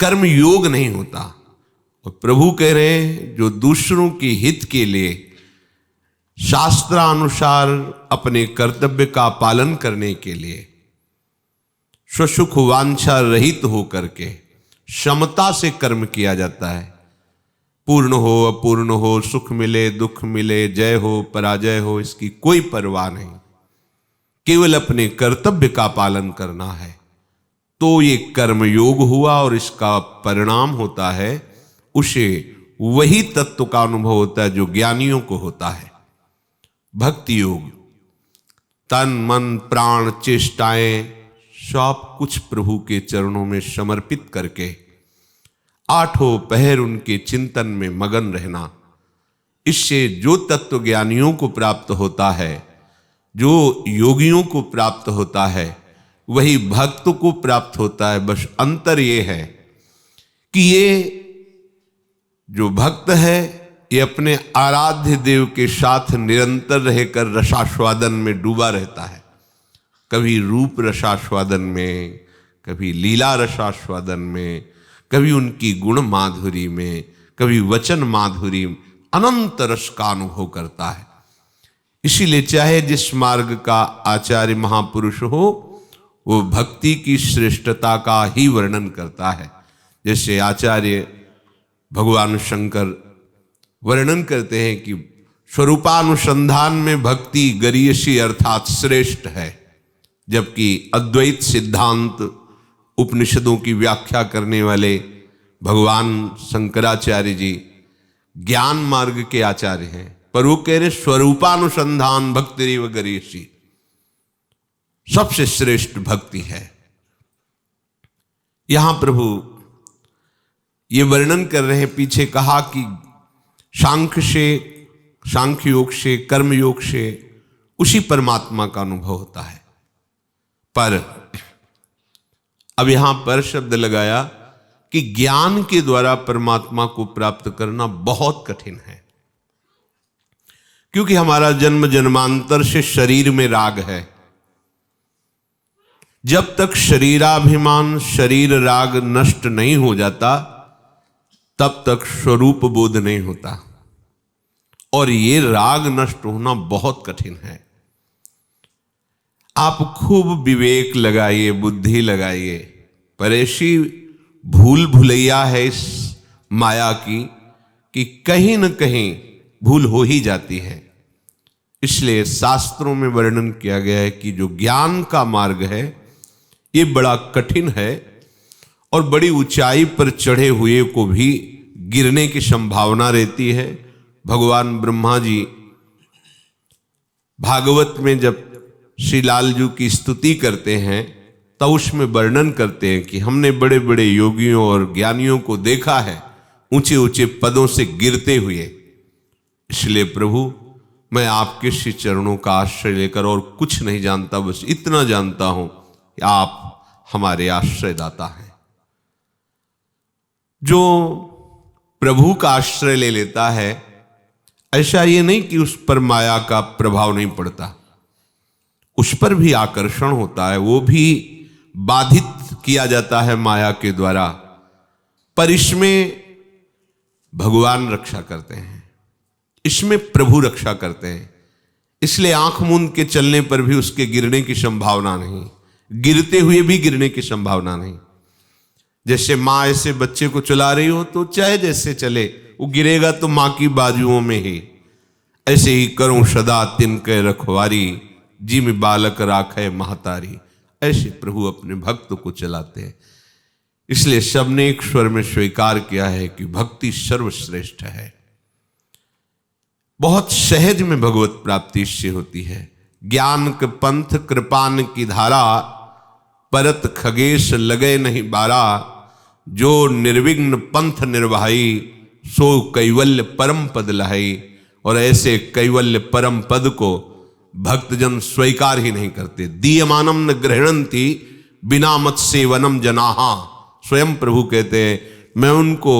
कर्म योग नहीं होता। और प्रभु कह रहे हैं जो दूसरों के हित के लिए शास्त्रानुसार अपने कर्तव्य का पालन करने के लिए स्वसुख वांछा रहित होकर के समता से कर्म किया जाता है। पूर्ण हो अपूर्ण हो, सुख मिले दुख मिले, जय हो पराजय हो, इसकी कोई परवाह नहीं, केवल अपने कर्तव्य का पालन करना है, तो ये कर्म योग हुआ। और इसका परिणाम होता है उसे वही तत्व का अनुभव होता है जो ज्ञानियों को होता है। भक्ति योग, तन मन प्राण चेष्टाएं सब कुछ प्रभु के चरणों में समर्पित करके आठों पहर उनके चिंतन में मगन रहना। इससे जो तत्व ज्ञानियों को प्राप्त होता है, जो योगियों को प्राप्त होता है, वही भक्त को प्राप्त होता है। बस अंतर ये है कि ये जो भक्त है ये अपने आराध्य देव के साथ निरंतर रहकर रसास्वादन में डूबा रहता है। कभी रूप रसास्वादन में, कभी लीला रसास्वादन में, कभी उनकी गुण माधुरी में, कभी वचन माधुरी में, अनंत रस का अनुभव करता है। इसीलिए चाहे जिस मार्ग का आचार्य महापुरुष हो, वो भक्ति की श्रेष्ठता का ही वर्णन करता है। जैसे आचार्य भगवान शंकर वर्णन करते हैं कि स्वरूपानुसंधान में भक्ति गरीयसी अर्थात श्रेष्ठ है, जबकि अद्वैत सिद्धांत उपनिषदों की व्याख्या करने वाले भगवान शंकराचार्य जी ज्ञान मार्ग के आचार्य हैं, पर वो कह रहे स्वरूपानुसंधान भक्ति व गरीयसी सबसे श्रेष्ठ भक्ति है। यहां प्रभु ये वर्णन कर रहे हैं, पीछे कहा कि सांख्य योग से कर्म योग से उसी परमात्मा का अनुभव होता है। पर अब यहां पर शब्द लगाया कि ज्ञान के द्वारा परमात्मा को प्राप्त करना बहुत कठिन है, क्योंकि हमारा जन्म जन्मांतर से शरीर में राग है। जब तक शरीराभिमान शरीर राग नष्ट नहीं हो जाता, तब तक स्वरूप बोध नहीं होता, और ये राग नष्ट होना बहुत कठिन है। आप खूब विवेक लगाइए, बुद्धि लगाइए, पर ऐसी भूल भुलैया है इस माया की कि कहीं न कहीं भूल हो ही जाती है। इसलिए शास्त्रों में वर्णन किया गया है कि जो ज्ञान का मार्ग है ये बड़ा कठिन है, और बड़ी ऊंचाई पर चढ़े हुए को भी गिरने की संभावना रहती है। भगवान ब्रह्मा जी भागवत में जब श्री लालजू की स्तुति करते हैं, तो उसमें वर्णन करते हैं कि हमने बड़े बड़े योगियों और ज्ञानियों को देखा है ऊंचे ऊंचे पदों से गिरते हुए। इसलिए प्रभु मैं आपके श्री चरणों का आश्रय लेकर और कुछ नहीं जानता, बस इतना जानता हूं कि आप हमारे आश्रयदाता हैं। जो प्रभु का आश्रय ले लेता है, ऐसा ये नहीं कि उस पर माया का प्रभाव नहीं पड़ता, उस पर भी आकर्षण होता है, वो भी बाधित किया जाता है माया के द्वारा, पर इसमें भगवान रक्षा करते हैं, इसमें प्रभु रक्षा करते हैं। इसलिए आंख मूंद के चलने पर भी उसके गिरने की संभावना नहीं, गिरते हुए भी गिरने की संभावना नहीं। जैसे माँ ऐसे बच्चे को चला रही हो तो चाहे जैसे चले, वो गिरेगा तो माँ की बाजुओं में ही। ऐसे ही करो सदा तिनके रखवारी, जिम बालक राखे महतारी। ऐसे प्रभु अपने भक्त को चलाते हैं। इसलिए सबने एक स्वर में स्वीकार किया है कि भक्ति सर्वश्रेष्ठ है। बहुत सहज में भगवत प्राप्ति इससे होती है। ज्ञान के पंथ कृपान की धारा, परत खगेश लगे नहीं बारा। जो निर्विघ्न पंथ निर्वाही, सो कैवल्य परम पद लहाई। और ऐसे कैवल्य परम पद को भक्तजन स्वीकार ही नहीं करते। दीयमानम न गृह्णन्ति बिना मत सेवनम जनाहा। स्वयं प्रभु कहते हैं मैं उनको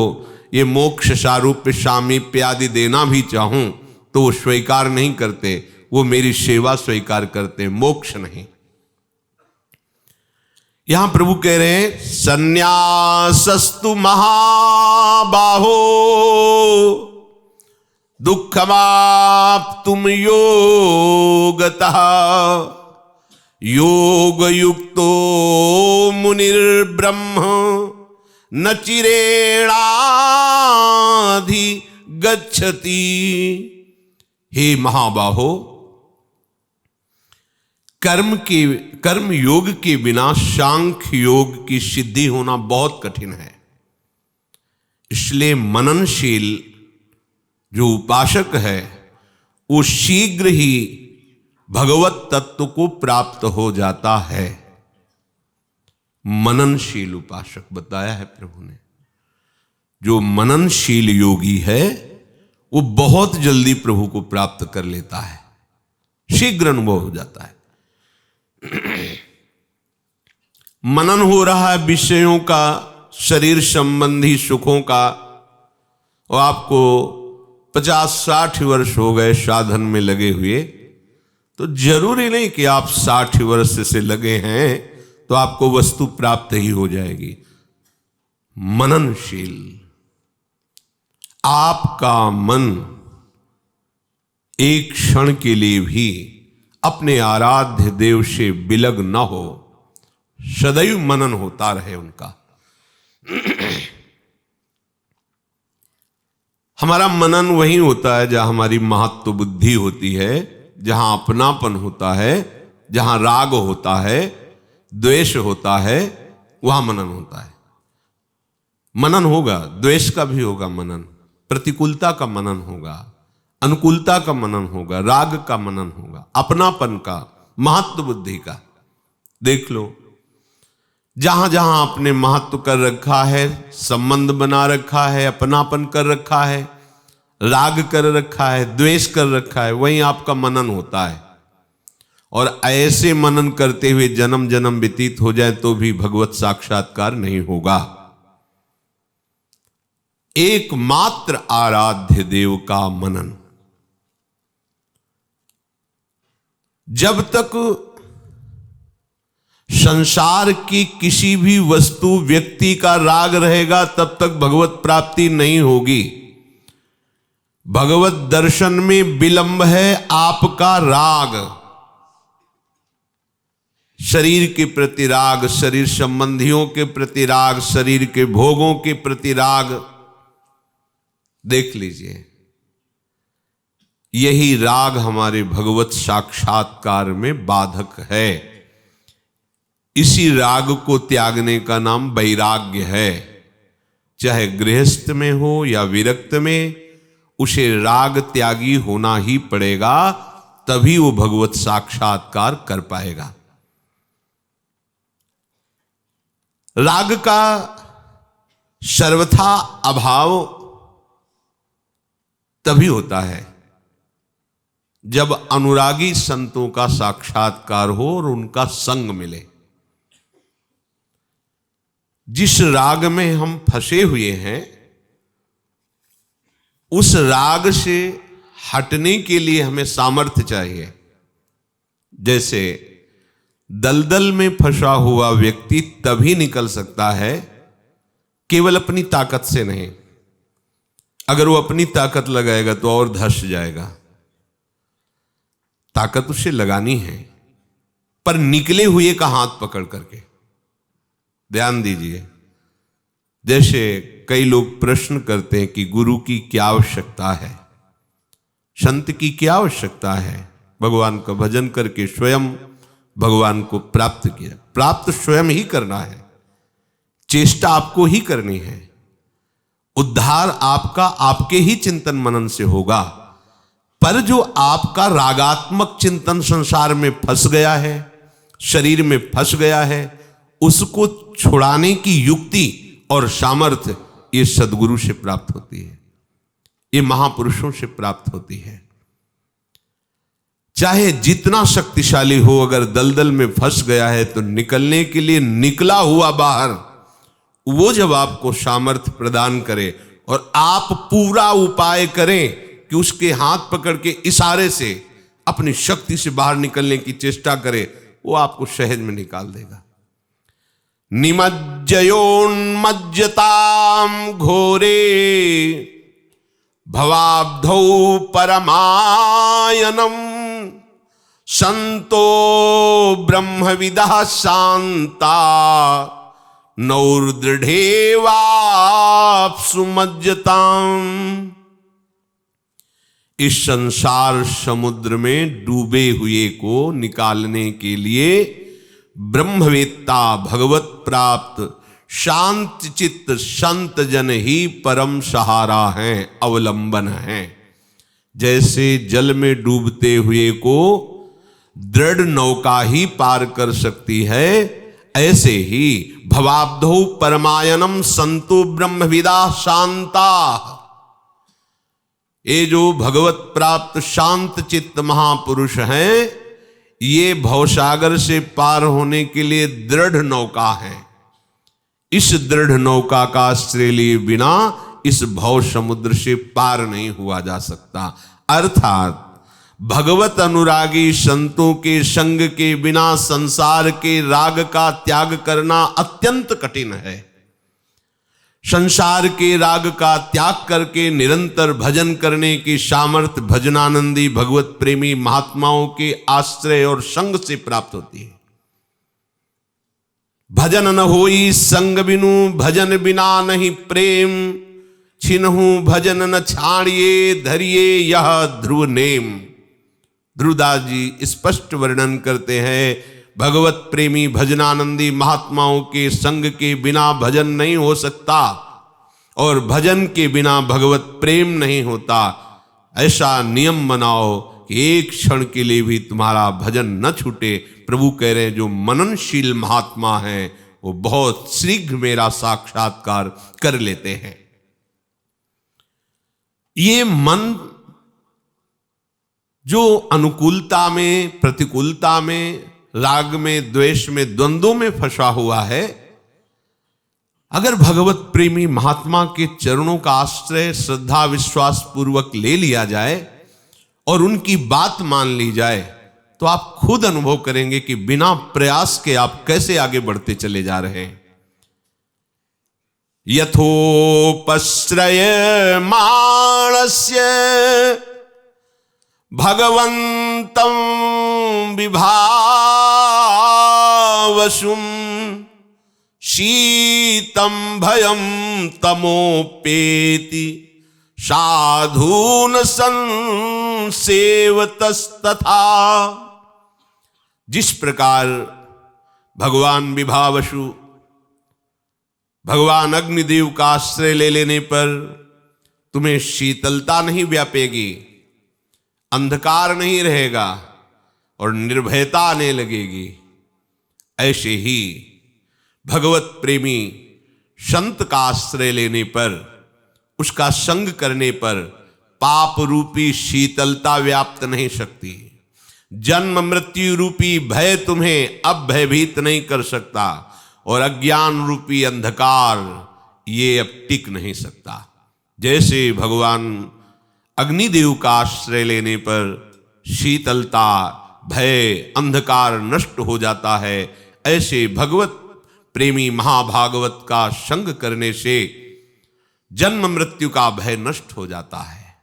ये मोक्ष सारूप्य सामीप्य आदि देना भी चाहूं तो वो स्वीकार नहीं करते, वो मेरी सेवा स्वीकार करते, मोक्ष नहीं। यहां प्रभु कह रहे हैं संन्यासस्तु महाबाहो दुःखमाप्तुम योगतः योग युक्तो मुनिर्ब्रह्म न चिरेणाधि गच्छति। हे महाबाहो, कर्म योग के बिना सांख्य योग की सिद्धि होना बहुत कठिन है। इसलिए मननशील जो उपासक है वो शीघ्र ही भगवत तत्व को प्राप्त हो जाता है। मननशील उपासक बताया है प्रभु ने। जो मननशील योगी है वो बहुत जल्दी प्रभु को प्राप्त कर लेता है, शीघ्र अनुभव हो जाता है। मनन हो रहा है विषयों का, शरीर संबंधी सुखों का, और आपको 50-60 वर्ष हो गए साधन में लगे हुए, तो जरूरी नहीं कि आप 60 वर्ष से लगे हैं तो आपको वस्तु प्राप्त ही हो जाएगी। मननशील, आपका मन एक क्षण के लिए भी अपने आराध्य देव से विलग न हो, सदैव मनन होता रहे उनका। हमारा मनन वही होता है जहां हमारी महत्व बुद्धि होती है, जहां अपनापन होता है, जहां राग होता है, द्वेष होता है, वहां मनन होता है। मनन होगा, द्वेष का भी होगा मनन, प्रतिकूलता का मनन होगा, अनुकूलता का मनन होगा, राग का मनन होगा, अपनापन का, महत्व बुद्धि का। देख लो, जहां जहां आपने महत्व कर रखा है, संबंध बना रखा है, अपनापन कर रखा है, राग कर रखा है, द्वेष कर रखा है, वहीं आपका मनन होता है। और ऐसे मनन करते हुए जन्म जन्म व्यतीत हो जाए तो भी भगवत साक्षात्कार नहीं होगा। एकमात्र आराध्य देव का मनन। जब तक संसार की किसी भी वस्तु व्यक्ति का राग रहेगा तब तक भगवत प्राप्ति नहीं होगी। भगवत दर्शन में विलंब है आपका राग, शरीर के प्रति राग, शरीर संबंधियों के प्रति राग, शरीर के भोगों के प्रति राग। देख लीजिए, यही राग हमारे भगवत साक्षात्कार में बाधक है। इसी राग को त्यागने का नाम वैराग्य है। चाहे गृहस्थ में हो या विरक्त में, उसे राग त्यागी होना ही पड़ेगा, तभी वो भगवत साक्षात्कार कर पाएगा। राग का सर्वथा अभाव तभी होता है जब अनुरागी संतों का साक्षात्कार हो और उनका संग मिले। जिस राग में हम फंसे हुए हैं, उस राग से हटने के लिए हमें सामर्थ्य चाहिए। जैसे दलदल में फंसा हुआ व्यक्ति तभी निकल सकता है केवल अपनी ताकत से नहीं। अगर वो अपनी ताकत लगाएगा तो और धंस जाएगा। ताकत उसे लगानी है, पर निकले हुए का हाथ पकड़ करके। ध्यान दीजिए, जैसे कई लोग प्रश्न करते हैं कि गुरु की क्या आवश्यकता है, संत की क्या आवश्यकता है। भगवान का भजन करके स्वयं भगवान को प्राप्त किया। प्राप्त स्वयं ही करना है, चेष्टा आपको ही करनी है। उद्धार आपका आपके ही चिंतन मनन से होगा। पर जो आपका रागात्मक चिंतन संसार में फंस गया है, शरीर में फंस गया है, उसको छुड़ाने की युक्ति और सामर्थ्य ये सद्गुरु से प्राप्त होती है, ये महापुरुषों से प्राप्त होती है। चाहे जितना शक्तिशाली हो, अगर दलदल में फंस गया है तो निकलने के लिए निकला हुआ बाहर, वो जब आपको सामर्थ्य प्रदान करे और आप पूरा उपाय करें कि उसके हाथ पकड़ के इशारे से अपनी शक्ति से बाहर निकलने की चेष्टा करे, वो आपको सहज में निकाल देगा। निमज्जयोन्मज्जतां घोरे भवाब्धौ परमायनम् संतो ब्रह्मविदः शान्ता नौर्दृढेवाप्सु मज्जताम्। इस संसार समुद्र में डूबे हुए को निकालने के लिए ब्रह्मवेत्ता भगवत प्राप्त शांत चित्त संत जन ही परम सहारा हैं, अवलंबन हैं। जैसे जल में डूबते हुए को दृढ़ नौका ही पार कर सकती है, ऐसे ही भवाब्धौ परमायनम संतो ब्रह्मविदा शांता। ये जो भगवत प्राप्त शांत चित्त महापुरुष हैं, ये भवसागर से पार होने के लिए दृढ़ नौका है। इस दृढ़ नौका का आश्रय लिए बिना इस भव समुद्र से पार नहीं हुआ जा सकता। अर्थात भगवत अनुरागी संतों के संग के बिना संसार के राग का त्याग करना अत्यंत कठिन है। संसार के राग का त्याग करके निरंतर भजन करने की सामर्थ्य भजनानंदी भगवत प्रेमी महात्माओं के आश्रय और संग से प्राप्त होती है। भजन न होई संग बिनु, भजन बिना नहीं प्रेम, छिनहु भजन न छाड़िए, धरिए यह ध्रुव नेम। ध्रुवदास जी स्पष्ट वर्णन करते हैं, भगवत प्रेमी भजनानंदी महात्माओं के संग के बिना भजन नहीं हो सकता और भजन के बिना भगवत प्रेम नहीं होता। ऐसा नियम बनाओ कि एक क्षण के लिए भी तुम्हारा भजन न छूटे। प्रभु कह रहे हैं जो मननशील महात्मा हैं वो बहुत शीघ्र मेरा साक्षात्कार कर लेते हैं। ये मन जो अनुकूलता में, प्रतिकूलता में, राग में, द्वेष में, द्वंद्वों में फंसा हुआ है, अगर भगवत प्रेमी महात्मा के चरणों का आश्रय श्रद्धा विश्वास पूर्वक ले लिया जाए और उनकी बात मान ली जाए तो आप खुद अनुभव करेंगे कि बिना प्रयास के आप कैसे आगे बढ़ते चले जा रहे हैं। यथोपश्रयमाणस्य भगवन्तं विभावसुं शीतं भयं तमोपेति साधून संसेवतस्तथा। जिस प्रकार भगवान विभावसु भगवान अग्निदेव का आश्रय ले लेने पर तुम्हें शीतलता नहीं व्यापेगी, अंधकार नहीं रहेगा और निर्भयता आने लगेगी, ऐसे ही भगवत प्रेमी संत का आश्रय लेने पर, उसका संग करने पर पाप रूपी शीतलता व्याप्त नहीं सकती। जन्म मृत्यु रूपी भय तुम्हें अब भयभीत नहीं कर सकता और अज्ञान रूपी अंधकार ये अब टिक नहीं सकता। जैसे भगवान अग्निदेव का आश्रय लेने पर शीतलता, भय, अंधकार नष्ट हो जाता है, ऐसे भगवत प्रेमी महाभागवत का संग करने से जन्म मृत्यु का भय नष्ट हो जाता है।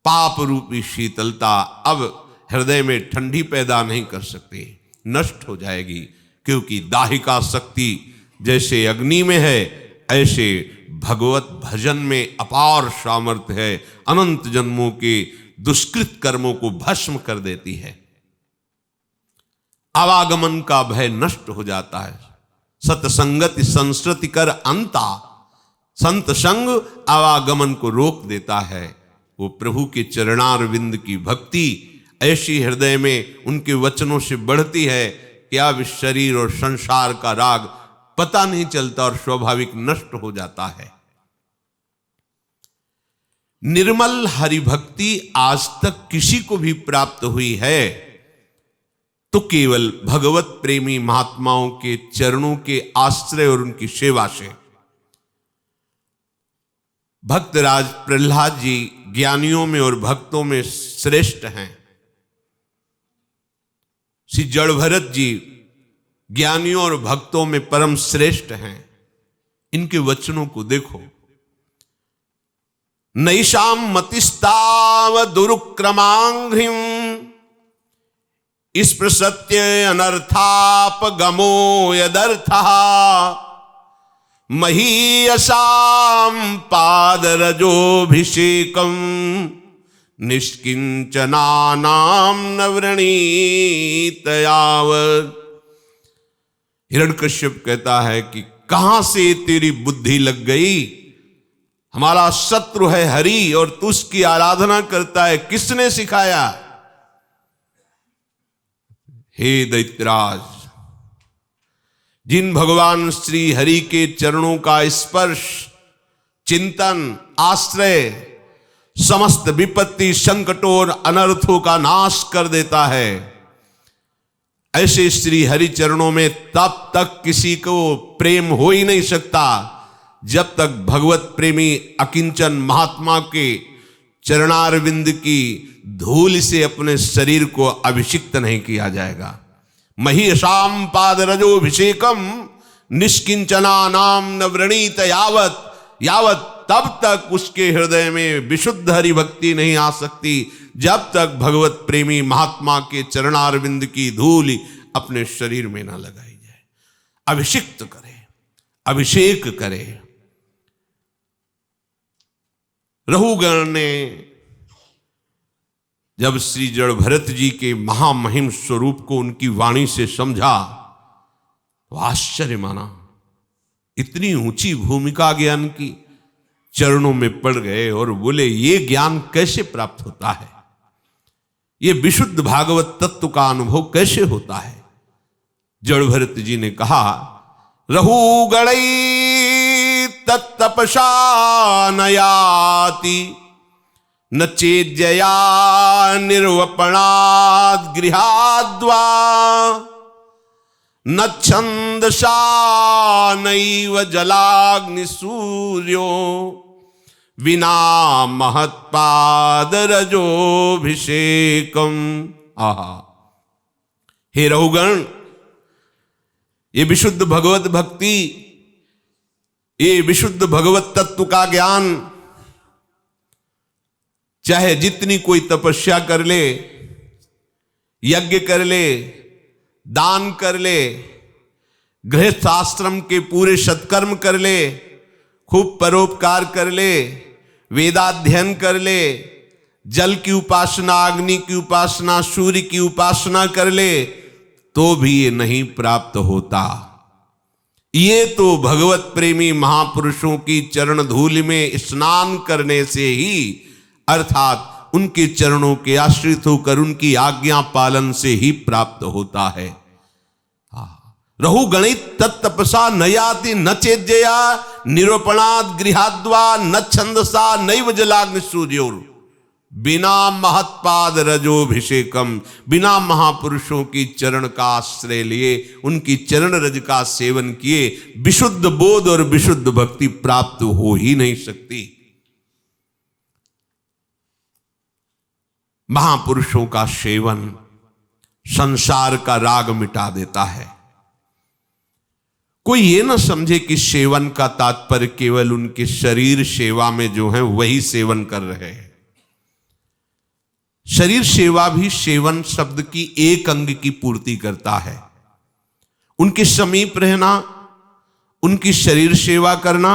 पाप रूपी शीतलता अब हृदय में ठंडी पैदा नहीं कर सकती, नष्ट हो जाएगी, क्योंकि दाहिका शक्ति जैसे अग्नि में है ऐसे भगवत भजन में अपार सामर्थ्य है, अनंत जन्मों के दुष्कृत कर्मों को भस्म कर देती है। आवागमन का भय नष्ट हो जाता है। सतसंगति संस्कृति कर अंता, संत संग आवागमन को रोक देता है। वो प्रभु के चरणारविंद की भक्ति ऐसी हृदय में उनके वचनों से बढ़ती है कि अब इस शरीर और संसार का राग पता नहीं चलता और स्वाभाविक नष्ट हो जाता है। निर्मल हरिभक्ति आज तक किसी को भी प्राप्त हुई है तो केवल भगवत प्रेमी महात्माओं के चरणों के आश्रय और उनकी सेवा से। भक्तराज प्रहलाद जी ज्ञानियों में और भक्तों में श्रेष्ठ हैं। श्री जड़ भरत जी ज्ञानियों और भक्तों में परम श्रेष्ठ हैं, इनके वचनों को देखो। नैषाम मतिस्ताव दुरुक्रमांघ्रिम स्पृशत्य अनर्थापगमो यदर्थः महीयसाम पादरजोभिषेकम निष्किंचनानाम न वृणीत यावत्। हिरण्यकश्यप कहता है कि कहां से तेरी बुद्धि लग गई? हमारा शत्रु है हरि और तू उसकी आराधना करता है, किसने सिखाया? हे दैत्यराज, जिन भगवान श्री हरि के चरणों का स्पर्श, चिंतन, आश्रय समस्त विपत्ति, संकटों और अनर्थों का नाश कर देता है, ऐसे श्री हरि चरणों में तब तक किसी को प्रेम हो ही नहीं सकता जब तक भगवत प्रेमी अकिंचन महात्मा के चरणारविंद की धूल से अपने शरीर को अभिषिक्त नहीं किया जाएगा। महीयसाम पादरजोभिषेकम निष्किंचना नाम न वृणीत यावत, तब तक उसके हृदय में विशुद्ध हरि भक्ति नहीं आ सकती जब तक भगवत प्रेमी महात्मा के चरणारविंद की धूल अपने शरीर में ना लगाई जाए। अभिषिक्त करे, अभिषेक करे। रहुगण ने जब श्री जड़ भरत जी के महामहिम स्वरूप को उनकी वाणी से समझा तो आश्चर्य माना। इतनी ऊंची भूमिका ज्ञान की, चरणों में पड़ गए और बोले ये ज्ञान कैसे प्राप्त होता है, ये विशुद्ध भागवत तत्व का अनुभव कैसे होता है? जड़ भरत जी ने कहा, रहुगणई तत्तपसा नयाति न चेज्जया निर्वपणाद् गृहाद्वा न छंदसा नैव जलाग्नि सूर्यो विना महत्पादरजोभिषेकम। आहा, हे रहुगण, ये विशुद्ध भगवत भक्ति, ये विशुद्ध भगवत तत्व का ज्ञान, चाहे जितनी कोई तपस्या कर ले, यज्ञ कर ले, दान कर ले, गृहस्थ आश्रम के पूरे सत्कर्म कर ले, खूब परोपकार कर ले, वेदाध्ययन कर ले, जल की उपासना, अग्नि की उपासना, सूर्य की उपासना कर ले, तो भी ये नहीं प्राप्त होता। ये तो भगवत प्रेमी महापुरुषों की चरण धूलि में स्नान करने से ही, अर्थात उनके चरणों के आश्रित होकर उनकी आज्ञा पालन से ही प्राप्त होता है। रहुगणित तत्तपसा नयाति न चेज्जया निरूपणाद् गृहाद्वा न छंदसा नैव जलाग्नि सूर्योर बिना महत्पाद रजोभिषेकम। बिना महापुरुषों की चरण का आश्रय लिए, उनकी चरण रज का सेवन किए विशुद्ध बोध और विशुद्ध भक्ति प्राप्त हो ही नहीं सकती। महापुरुषों का सेवन संसार का राग मिटा देता है। कोई ये ना समझे कि सेवन का तात्पर्य केवल उनके शरीर सेवा में जो है वही सेवन कर रहे हैं। शरीर सेवा भी सेवन शब्द की एक अंग की पूर्ति करता है। उनके समीप रहना, उनकी शरीर सेवा करना,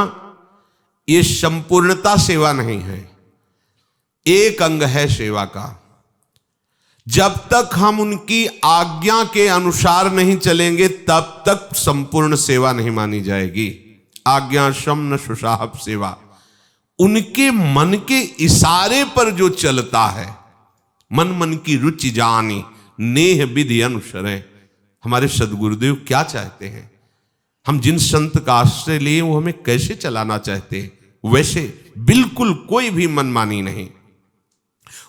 ये संपूर्णता सेवा नहीं है, एक अंग है सेवा का। जब तक हम उनकी आज्ञा के अनुसार नहीं चलेंगे तब तक संपूर्ण सेवा नहीं मानी जाएगी। आज्ञा शम न सुसाहब सेवा, उनके मन के इशारे पर जो चलता है, मन मन की रुचि जानी नेह विधि अनुसरे। हमारे सदगुरुदेव क्या चाहते हैं, हम जिन संत का आश्रय लिए वो हमें कैसे चलाना चाहते हैं, वैसे बिल्कुल कोई भी मनमानी नहीं,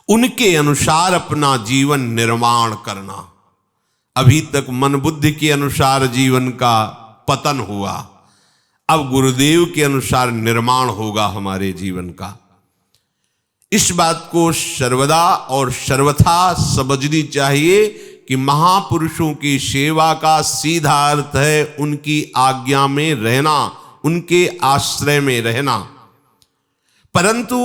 उनके अनुसार अपना जीवन निर्माण करना। अभी तक मन बुद्धि के अनुसार जीवन का पतन हुआ, अब गुरुदेव के अनुसार निर्माण होगा हमारे जीवन का। इस बात को सर्वदा और सर्वथा समझनी चाहिए कि महापुरुषों की सेवा का सीधा अर्थ है उनकी आज्ञा में रहना, उनके आश्रय में रहना। परंतु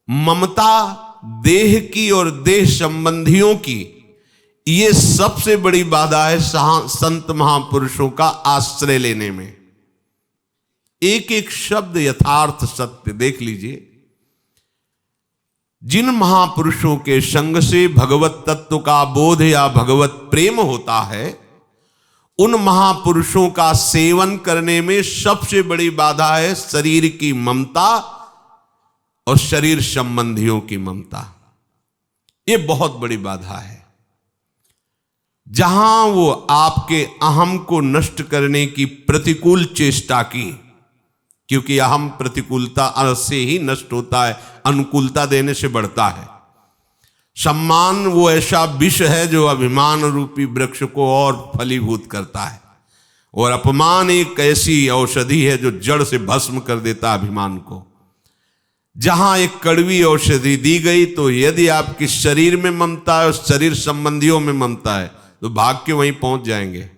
ममता देह की और देह संबंधियों की, ये सबसे बड़ी बाधा है संत महापुरुषों का आश्रय लेने में। एक एक शब्द यथार्थ सत्य देख लीजिए। जिन महापुरुषों के संग से भगवत तत्व का बोध या भगवत प्रेम होता है, उन महापुरुषों का सेवन करने में सबसे बड़ी बाधा है शरीर की ममता और शरीर संबंधियों की ममता। ये बहुत बड़ी बाधा है। जहां वो आपके अहम को नष्ट करने की प्रतिकूल चेष्टा की, क्योंकि अहम प्रतिकूलता से ही नष्ट होता है, अनुकूलता देने से बढ़ता है। सम्मान वो ऐसा विष है जो अभिमान रूपी वृक्ष को और फलीभूत करता है, और अपमान एक ऐसी औषधि है जो जड़ से भस्म कर देता है अभिमान को। जहां एक कड़वी औषधि दी गई, तो यदि आपके शरीर में ममता है और शरीर संबंधियों में ममता है, तो भाग के वहीं पहुंच जाएंगे।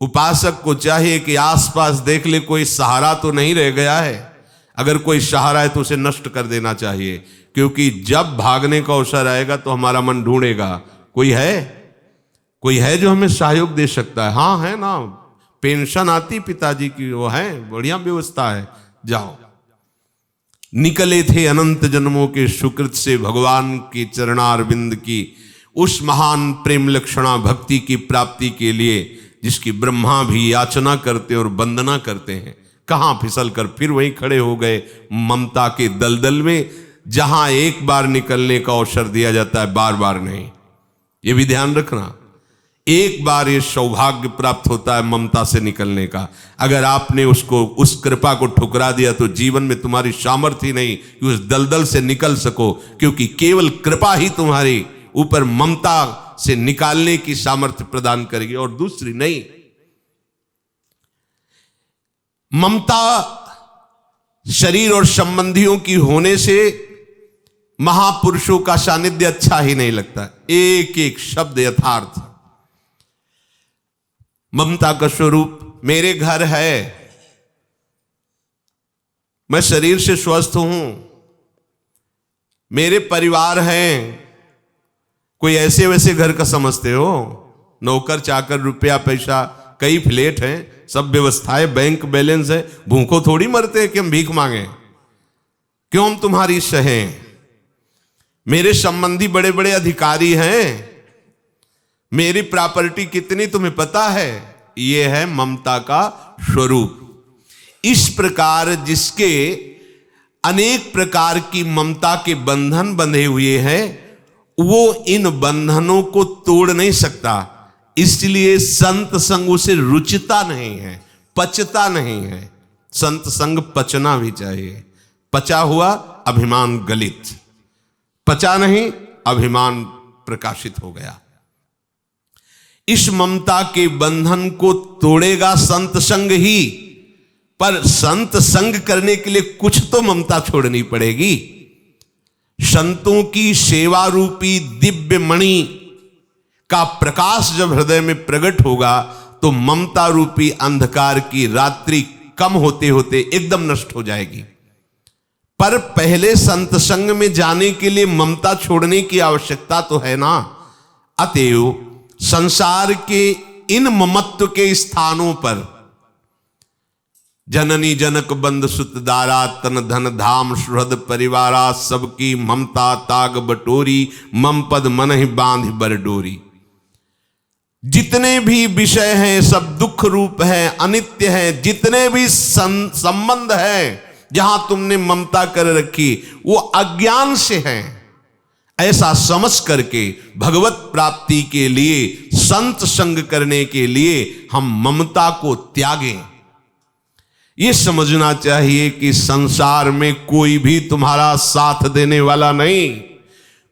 उपासक को चाहिए कि आसपास देख ले कोई सहारा तो नहीं रह गया है। अगर कोई सहारा है तो उसे नष्ट कर देना चाहिए, क्योंकि जब भागने का अवसर आएगा तो हमारा मन ढूंढेगा कोई है जो हमें सहयोग दे सकता है। हाँ है ना, पेंशन आती पिताजी की, वो है, बढ़िया व्यवस्था है, जाओ। निकले थे अनंत जन्मों के सुकृत से भगवान की चरणारविंद की उस महान प्रेम लक्षणा भक्ति की प्राप्ति के लिए, जिसकी ब्रह्मा भी याचना करते और वंदना करते हैं। कहां फिसल कर फिर वहीं खड़े हो गए ममता के दलदल में, जहां एक बार निकलने का अवसर दिया जाता है, बार बार नहीं। ये भी ध्यान रखना, एक बार ये सौभाग्य प्राप्त होता है ममता से निकलने का। अगर आपने उस कृपा को ठुकरा दिया तो जीवन में तुम्हारी सामर्थ्य नहीं कि उस दलदल से निकल सको, क्योंकि केवल कृपा ही तुम्हारी ऊपर ममता से निकालने की सामर्थ्य प्रदान करेगी और दूसरी नहीं। ममता शरीर और संबंधियों की होने से महापुरुषों का सानिध्य अच्छा ही नहीं लगता। एक एक शब्द यथार्थ। ममता का स्वरूप मेरे घर है, मैं शरीर से स्वस्थ हूं, मेरे परिवार हैं। कोई ऐसे वैसे घर का समझते हो? नौकर चाकर, रुपया पैसा, कई फ्लैट हैं, सब व्यवस्थाएं, बैंक बैलेंस है। भूखों थोड़ी मरते हैं कि हम भीख मांगे। क्यों हम तुम्हारी सहें? मेरे संबंधी बड़े बड़े अधिकारी हैं, मेरी प्रॉपर्टी कितनी तुम्हें पता है? यह है ममता का स्वरूप। इस प्रकार जिसके अनेक प्रकार की ममता के बंधन बंधे हुए हैं, वो इन बंधनों को तोड़ नहीं सकता। इसलिए संत संग उसे रुचता नहीं है, पचता नहीं है। संत संग पचना भी चाहिए। पचा हुआ अभिमान गलित, पचा नहीं अभिमान प्रकाशित हो गया। इस ममता के बंधन को तोड़ेगा संत संग ही, पर संत संग करने के लिए कुछ तो ममता छोड़नी पड़ेगी। संतों की सेवा रूपी दिव्य मणि का प्रकाश जब हृदय में प्रकट होगा, तो ममता रूपी अंधकार की रात्रि कम होते होते एकदम नष्ट हो जाएगी। पर पहले संत संग में जाने के लिए ममता छोड़ने की आवश्यकता तो है ना। अतएव संसार के इन ममत्व के स्थानों पर जननी जनक बंद सुत दारा तन धन धाम सुहृद परिवारा, सबकी ममता ताग बटोरी, मम पद मन ही बांध बरडोरी। जितने भी विषय हैं सब दुख रूप हैं, अनित्य हैं। जितने भी संबंध हैं जहां तुमने ममता कर रखी, वो अज्ञान से हैं। ऐसा समझ करके भगवत प्राप्ति के लिए, संत संग करने के लिए हम ममता को त्यागें। ये समझना चाहिए कि संसार में कोई भी तुम्हारा साथ देने वाला नहीं,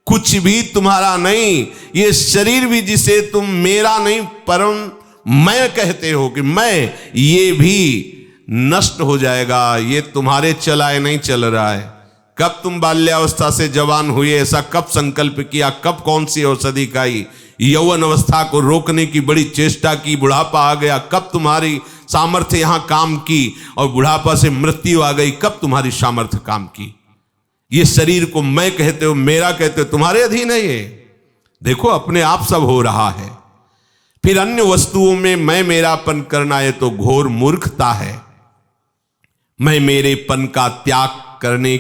कुछ भी तुम्हारा नहीं। ये शरीर भी जिसे तुम मेरा नहीं परम मैं कहते हो कि मैं, ये भी नष्ट हो जाएगा। ये तुम्हारे चलाए नहीं चल रहा है। कब तुम बाल्यावस्था से जवान हुए, ऐसा कब संकल्प किया, कब कौन सी औषधि खाई? यौवन अवस्था को रोकने की बड़ी चेष्टा की, बुढ़ापा आ गया, कब तुम्हारी सामर्थ्य यहां काम की, और बुढ़ापा से मृत्यु आ गई, कब तुम्हारी सामर्थ्य काम की। ये शरीर को मैं कहते हो, मेरा कहते हो, तुम्हारे अधीन है ये। देखो अपने आप सब हो रहा है। फिर अन्य वस्तुओं में मैं मेरापन करना, ये तो घोर मूर्खता है। मैं मेरेपन का त्याग करने,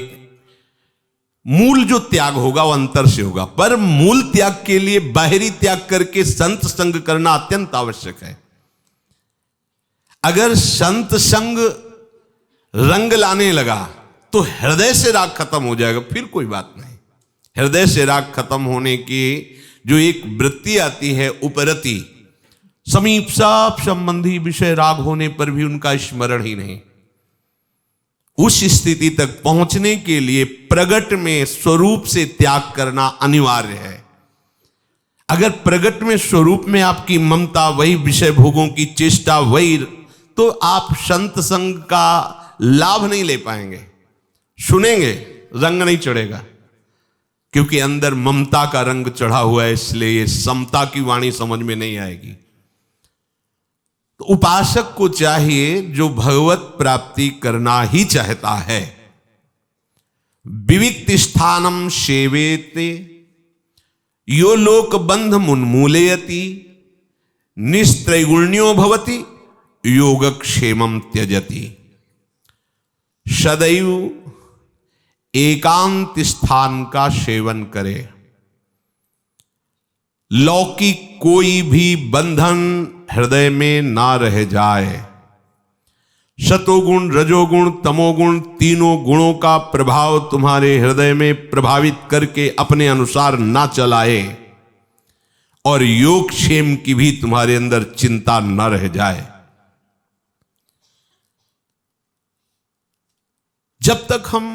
मूल जो त्याग होगा वो अंतर से होगा, पर मूल त्याग के लिए बाहरी त्याग करके संत संग करना अत्यंत आवश्यक है। अगर संत संग रंग लाने लगा तो हृदय से राग खत्म हो जाएगा, फिर कोई बात नहीं। हृदय से राग खत्म होने की जो एक वृत्ति आती है उपरति, समीप साप संबंधी विषय राग होने पर भी उनका स्मरण ही नहीं। उस स्थिति तक पहुंचने के लिए प्रगट में स्वरूप से त्याग करना अनिवार्य है। अगर प्रगट में स्वरूप में आपकी ममता, वही विषय भोगों की चेष्टा, वही, तो आप संत संग का लाभ नहीं ले पाएंगे। सुनेंगे, रंग नहीं चढ़ेगा, क्योंकि अंदर ममता का रंग चढ़ा हुआ है, इसलिए ये समता की वाणी समझ में नहीं आएगी। तो उपासक को चाहिए जो भगवत प्राप्ति करना ही चाहता है, विविक्त स्थानम सेवेते यो लोक बंध मुन्मूलयति निस्त्रैगुण्यो भवति योगक्षेमम त्यजति। सदैव एकांत स्थान का सेवन करे। लौकिक कोई भी बंधन हृदय में ना रह जाए। सतोगुण, रजोगुण, तमोगुण, तीनों गुणों का प्रभाव तुम्हारे हृदय में प्रभावित करके अपने अनुसार ना चलाए, और योगक्षेम की भी तुम्हारे अंदर चिंता न रह जाए। जब तक हम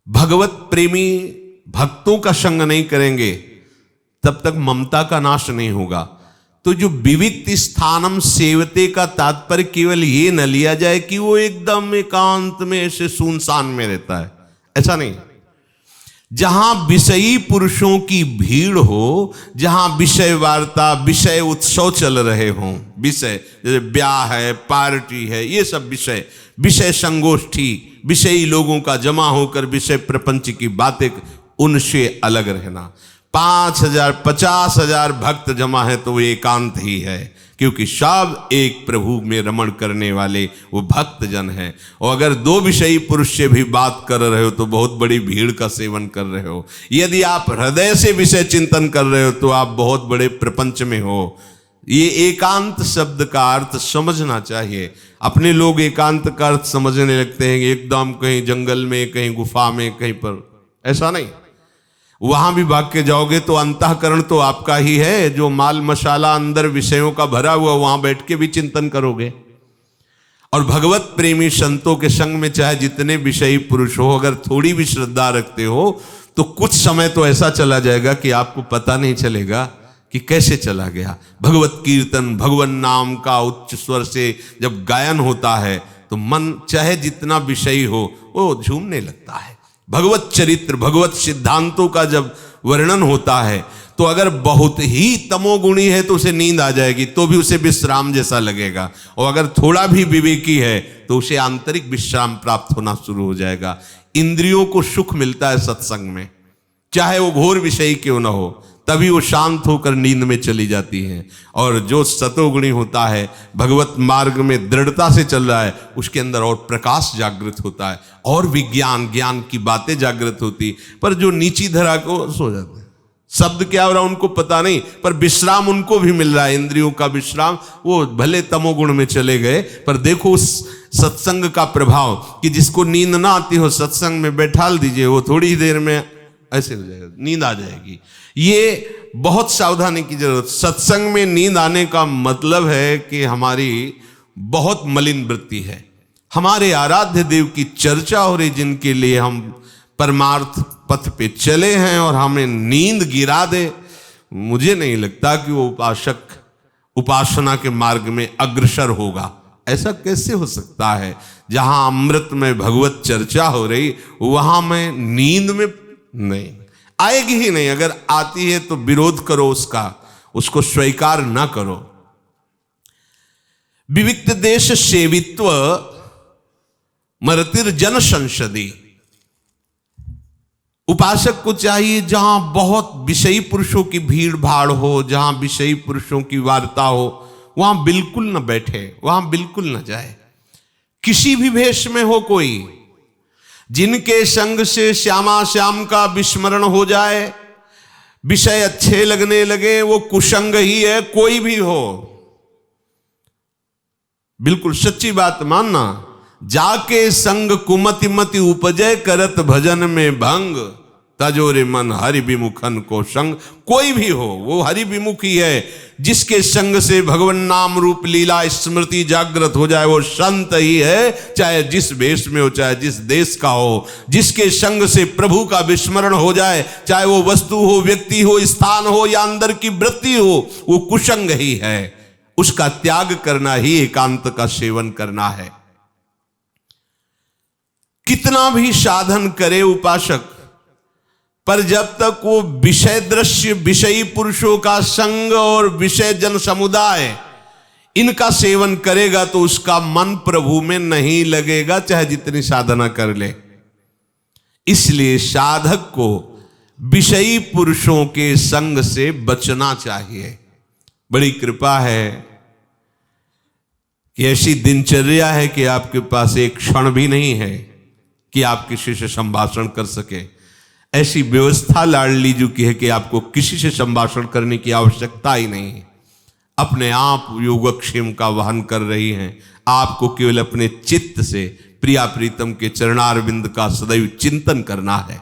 भगवत प्रेमी भक्तों का संग नहीं करेंगे, तब तक ममता का नाश नहीं होगा। तो जो विविक्त स्थानम सेवते का तात्पर्य केवल ये न लिया जाए कि वो एकदम एकांत में ऐसे सुनसान में रहता है, ऐसा नहीं। जहां विषयी पुरुषों की भीड़ हो, जहां विषय वार्ता, विषय उत्सव चल रहे हों, विषय जैसे ब्याह है, पार्टी है, ये सब विषय, विषय संगोष्ठी, विषयी लोगों का जमा होकर विषय प्रपंच की बातें, उनसे अलग रहना। 5,000 50,000 भक्त जमा है तो वो एकांत ही है, क्योंकि सब एक प्रभु में रमण करने वाले वो भक्त जन है। और अगर दो विषयी पुरुष से भी बात कर रहे हो तो बहुत बड़ी भीड़ का सेवन कर रहे हो। यदि आप हृदय से विषय चिंतन कर रहे हो तो आप बहुत बड़े प्रपंच में हो। ये एकांत शब्द का अर्थ समझना चाहिए। अपने लोग एकांत का अर्थ समझने लगते हैं एकदम कहीं जंगल में, कहीं गुफा में, कहीं पर, ऐसा नहीं। वहां भी भाग के जाओगे तो अंतःकरण तो आपका ही है, जो माल मसाला अंदर विषयों का भरा हुआ, वहां बैठ के भी चिंतन करोगे। और भगवत प्रेमी संतों के संग में चाहे जितने विषयी पुरुष हो, अगर थोड़ी भी श्रद्धा रखते हो तो कुछ समय तो ऐसा चला जाएगा कि आपको पता नहीं चलेगा कि कैसे चला गया। भगवत कीर्तन, भगवान नाम का उच्च स्वर से जब गायन होता है तो मन चाहे जितना विषयी हो वो झूमने लगता है। भगवत चरित्र, भगवत सिद्धांतों का जब वर्णन होता है तो अगर बहुत ही तमोगुणी है तो उसे नींद आ जाएगी, तो भी उसे विश्राम जैसा लगेगा। और अगर थोड़ा भी विवेकी है तो उसे आंतरिक विश्राम प्राप्त होना शुरू हो जाएगा। इंद्रियों को सुख मिलता है सत्संग में, चाहे वो घोर विषयी क्यों ना हो, तभी वो शांत होकर नींद में चली जाती हैं। और जो सतोगुणी होता है, भगवत मार्ग में दृढ़ता से चल रहा है, उसके अंदर और प्रकाश जागृत होता है, और विज्ञान, ज्ञान की बातें जागृत होती। पर जो नीची धरा को सो जाते हैं, शब्द क्या हो रहा है उनको पता नहीं, पर विश्राम उनको भी मिल रहा है, इंद्रियों का विश्राम। वो भले तमोगुण में चले गए, पर देखो उस सत्संग का प्रभाव कि जिसको नींद ना आती हो सत्संग में बैठाल दीजिए, वो थोड़ी ही देर में ऐसे हो जाएगा, नींद आ जाएगी। ये बहुत सावधानी की जरूरत। सत्संग में नींद आने का मतलब है कि हमारी बहुत मलिन वृत्ति है, हमारे आराध्य देव की चर्चा हो रही, जिनके लिए हम परमार्थ पथ पे चले हैं, और हमें नींद गिरा दे, मुझे नहीं लगता कि वो उपासक उपासना के मार्ग में अग्रसर होगा। ऐसा कैसे हो सकता है? जहां अमृत में भगवत चर्चा हो रही, वहां मैं नींद में नहीं। आएगी ही नहीं। अगर आती है तो विरोध करो उसका, उसको स्वीकार ना करो। विविक्त देश सेवित्व मरतिर जन संसदी। उपासक को चाहिए जहां बहुत विषयी पुरुषों की भीड़ भाड़ हो, जहां विषयी पुरुषों की वार्ता हो, वहां बिल्कुल न बैठे, वहां बिल्कुल न जाए। किसी भी भेष में हो कोई, जिनके संग से श्यामा श्याम का विस्मरण हो जाए, विषय अच्छे लगने लगे, वो कुसंग ही है, कोई भी हो। बिल्कुल सच्ची बात मानना। जाके संग कुमति मति उपजय, करत भजन में भंग, तजोरे मन हरि विमुखन को संग। कोई भी हो वो हरि विमुख ही है। जिसके संग से भगवान नाम रूप लीला स्मृति जागृत हो जाए वो संत ही है, चाहे जिस वेश में हो, चाहे जिस देश का हो। जिसके संग से प्रभु का विस्मरण हो जाए, चाहे वो वस्तु हो, व्यक्ति हो, स्थान हो या अंदर की वृत्ति हो, वो कुसंग ही है। उसका त्याग करना ही एकांत का सेवन करना है। कितना भी साधन करे उपासक, पर जब तक वो विषय दृश्य, विषयी पुरुषों का संग और विषय जन समुदाय इनका सेवन करेगा तो उसका मन प्रभु में नहीं लगेगा, चाहे जितनी साधना कर ले। इसलिए साधक को विषयी पुरुषों के संग से बचना चाहिए। बड़ी कृपा है कि ऐसी दिनचर्या है कि आपके पास एक क्षण भी नहीं है कि आप किसी से संभाषण कर सके। ऐसी व्यवस्था लाडली जी की है कि आपको किसी से संभाषण करने की आवश्यकता ही नहीं है। अपने आप योगक्षेम का वहन कर रही हैं। आपको केवल अपने चित्त से प्रिया प्रीतम के चरणारविंद का सदैव चिंतन करना है।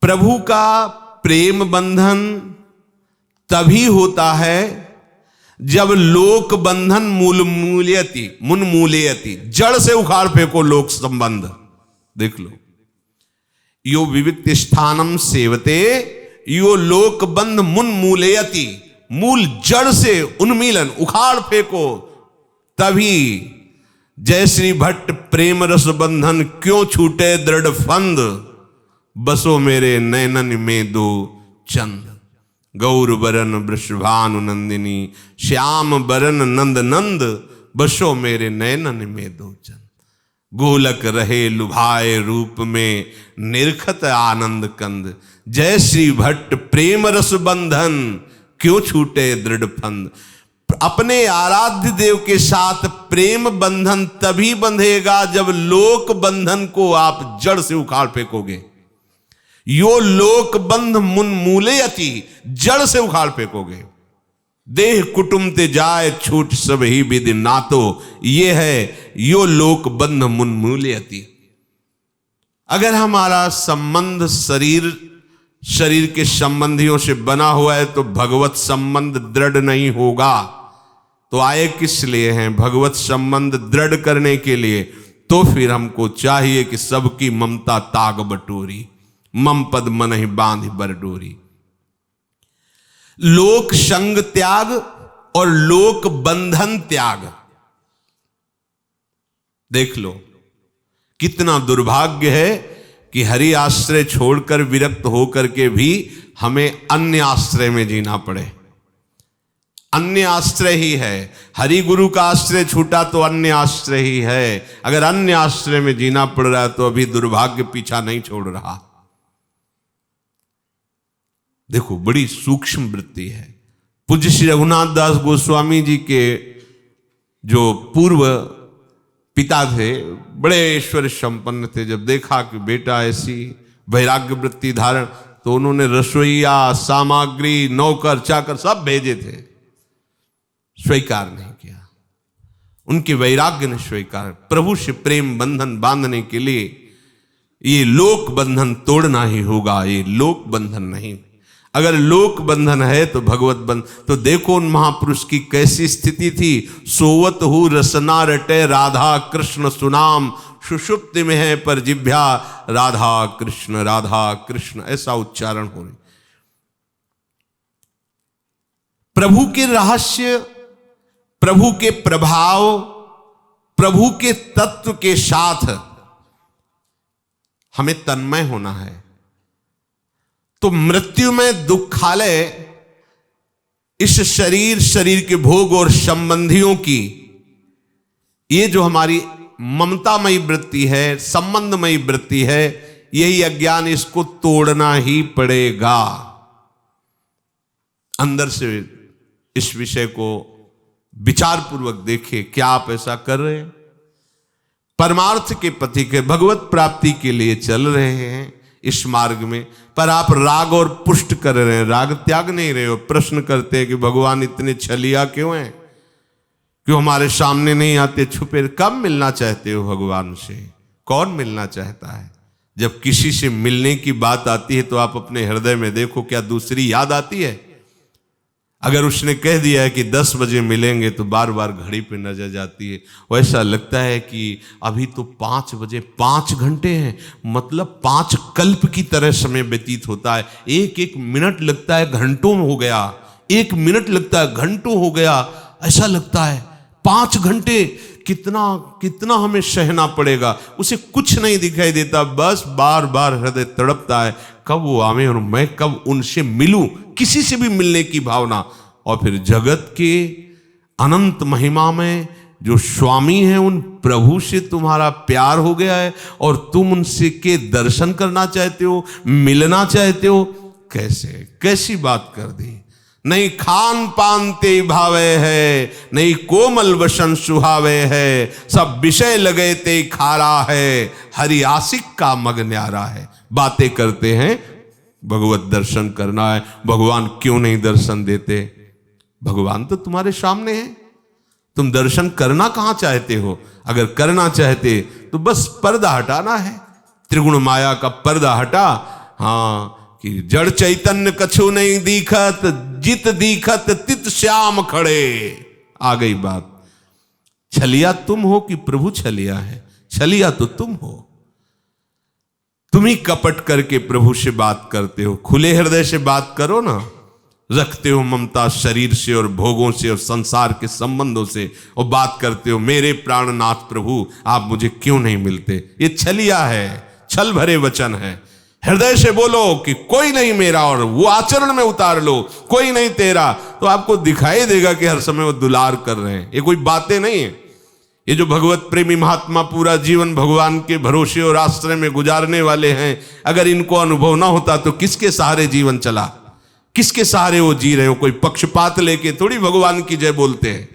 प्रभु का प्रेम बंधन तभी होता है जब लोक बंधन मुन्मूलयति, जड़ से उखाड़ फेंको लोक संबंध। देख लो, यो विविक्त स्थानम सेवते यो लोक बंध मुन्मूलयति, मूल जड़ से उन्मीलन, उखाड़ फेंको। तभी जय श्री भट्ट प्रेम रस बंधन क्यों छूटे दृढ़ फंद, बसो मेरे नैनन में दो चंद। गौर बरन वृषभानु नंदिनी, श्याम बरन नंद नंद, बसो मेरे नैनन में दो चंद। गोलक रहे लुभाए रूप में, निरखत आनंद कंद। जय श्री भट्ट प्रेम रस बंधन क्यों छूटे दृढ़ फंद। अपने आराध्य देव के साथ प्रेम बंधन तभी बंधेगा जब लोक बंधन को आप जड़ से उखाड़ फेंकोगे। यो लोक बंध मुन्मूलयति, जड़ से उखाड़ फेंकोगे। देह कुटुंब ते जाए छूट सब ही विधि नातो, ये है यो लोक बंध मुन्मूलयति। अगर हमारा संबंध शरीर के संबंधियों से बना हुआ है तो भगवत संबंध दृढ़ नहीं होगा। तो आए किस लिए हैं? भगवत संबंध दृढ़ करने के लिए। तो फिर हमको चाहिए कि सबकी ममता ताग बटोरी, मम पद मन ही बांध बरडोरी। लोक संग त्याग और लोक बंधन त्याग। देख लो कितना दुर्भाग्य है कि हरि आश्रय छोड़कर विरक्त होकर के भी हमें अन्य आश्रय में जीना पड़े। अन्य आश्रय ही है। हरि गुरु का आश्रय छूटा तो अन्य आश्रय ही है। अगर अन्य आश्रय में जीना पड़ रहा है तो अभी दुर्भाग्य पीछा नहीं छोड़ रहा। देखो बड़ी सूक्ष्म वृत्ति है। पूज्य श्री रघुनाथ दास गोस्वामी जी के जो पूर्व पिता थे बड़े ऐश्वर्य संपन्न थे। जब देखा कि बेटा ऐसी वैराग्य वृत्ति धारण, तो उन्होंने रसोईया, सामग्री, नौकर चाकर सब भेजे थे। स्वीकार नहीं किया। उनके वैराग्य ने स्वीकार। प्रभु से प्रेम बंधन बांधने के लिए ये लोक बंधन तोड़ना ही होगा, ये लोक बंधन नहीं। अगर लोक बंधन है तो भगवत बंधन। तो देखो उन महापुरुष की कैसी स्थिति थी। सोवत हु रसना रटे राधा कृष्ण सुनाम, सुषुप्ति में है पर जिभ्या राधा कृष्ण, ऐसा उच्चारण हो रही। प्रभु के रहस्य, प्रभु के प्रभाव, प्रभु के तत्व के साथ हमें तन्मय होना है। तो मृत्यु में दुखालय इस शरीर के भोग और संबंधियों की ये जो हमारी ममतामयी वृत्ति है, संबंधमयी वृत्ति है, यही अज्ञान, इसको तोड़ना ही पड़ेगा। अंदर से इस विषय को विचार पूर्वक देखिए, क्या आप ऐसा कर रहे हैं? परमार्थ के पति के भगवत प्राप्ति के लिए चल रहे हैं इस मार्ग में, पर आप राग और पुष्ट कर रहे हैं, राग त्याग नहीं रहे हो। प्रश्न करते हैं कि भगवान इतने छलिया क्यों हैं, क्यों हमारे सामने नहीं आते, छुपे? कब मिलना चाहते हो भगवान से? कौन मिलना चाहता है? जब किसी से मिलने की बात आती है तो आप अपने हृदय में देखो, क्या दूसरी याद आती है? अगर उसने कह दिया है कि 10 बजे मिलेंगे तो बार बार घड़ी पे नजर जाती है, वैसा लगता है कि अभी तो 5 बजे 5 घंटे हैं, मतलब 5 कल्प की तरह समय व्यतीत होता है। एक एक मिनट लगता है घंटों हो गया, 1 मिनट लगता है घंटों हो गया, ऐसा लगता है। 5 घंटे कितना हमें सहना पड़ेगा। उसे कुछ नहीं दिखाई देता, बस बार बार हृदय तड़पता है कब वो आवे और मैं कब उनसे मिलूं, किसी से भी मिलने की भावना। और फिर जगत के अनंत महिमा में जो स्वामी है, उन प्रभु से तुम्हारा प्यार हो गया है और तुम उनसे के दर्शन करना चाहते हो, मिलना चाहते हो। कैसी बात कर दी। नहीं खान पान ते भावे है, नहीं कोमल वसन सुहावे है, सब विषय लगे ते खारा है, हरि आशिक का मग न्यारा है। बातें करते हैं, भगवत दर्शन करना है, भगवान क्यों नहीं दर्शन देते? भगवान तो तुम्हारे सामने है, तुम दर्शन करना कहां चाहते हो? अगर करना चाहते तो बस पर्दा हटाना है, त्रिगुण माया का पर्दा हटा। हाँ, कि जड़ चैतन्य कछु नहीं दिखत, जित दिखत तित श्याम खड़े। आ गई बात। छलिया तुम हो कि प्रभु छलिया है? छलिया तो तुम हो। तुम ही कपट करके प्रभु से बात करते हो। खुले हृदय से बात करो ना। रखते हो ममता शरीर से और भोगों से और संसार के संबंधों से, और बात करते हो मेरे प्राणनाथ प्रभु आप मुझे क्यों नहीं मिलते। ये छलिया है, छल भरे वचन है। हृदय से बोलो कि कोई नहीं मेरा, और वो आचरण में उतार लो कोई नहीं तेरा, तो आपको दिखाई देगा कि हर समय वो दुलार कर रहे हैं। ये कोई बातें नहीं है। ये जो भगवत प्रेमी महात्मा पूरा जीवन भगवान के भरोसे और आश्रय में गुजारने वाले हैं, अगर इनको अनुभव ना होता तो किसके सहारे जीवन चला, किसके सहारे वो जी रहे हो? कोई पक्षपात लेके थोड़ी भगवान की जय बोलते हैं।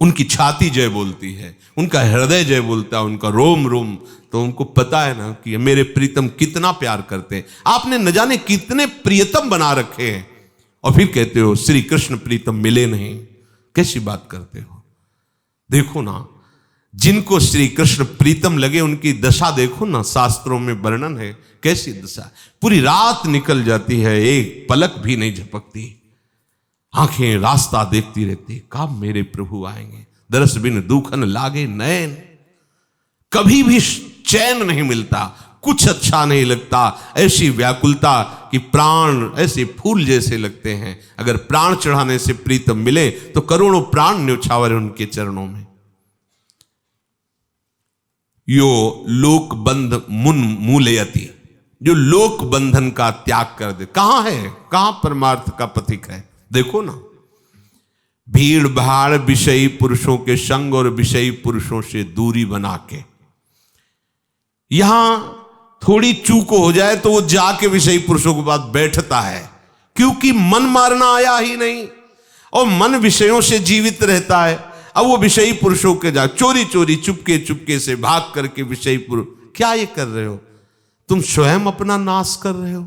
उनकी छाती जय बोलती है, उनका हृदय जय बोलता है, उनका रोम रोम। तो उनको पता है ना कि मेरे प्रीतम कितना प्यार करते हैं। आपने न जाने कितने प्रियतम बना रखे हैं, और फिर कहते हो श्री कृष्ण प्रीतम मिले नहीं। कैसी बात करते हो? देखो ना, जिनको श्री कृष्ण प्रीतम लगे उनकी दशा देखो ना, शास्त्रों में वर्णन है कैसी दशा। पूरी रात निकल जाती है, एक पलक भी नहीं झपकती, आंखें रास्ता देखती रहती, कब मेरे प्रभु आएंगे। दरस बिन दुखन लागे नैन, कभी भी चैन नहीं मिलता, कुछ अच्छा नहीं लगता। ऐसी व्याकुलता कि प्राण ऐसे फूल जैसे लगते हैं। अगर प्राण चढ़ाने से प्रीतम मिले तो करोड़ों प्राण न्योछावर उनके चरणों में। यो लोक बंध मुन मूलयति, जो लोक बंधन का त्याग कर दे। कहां है, कहां परमार्थ का पथिक है? देखो ना, भीड़ भाड़ विषयी पुरुषों के संग और विषयी पुरुषों से दूरी बना के, यहां थोड़ी चूक हो जाए तो वो जाके विषयी पुरुषों के पास बैठता है, क्योंकि मन मारना आया ही नहीं और मन विषयों से जीवित रहता है। अब वो विषयी पुरुषों के जा चोरी चोरी चुपके चुपके से भाग करके विषयी पुरुष। क्या ये कर रहे हो? तुम स्वयं अपना नाश कर रहे हो।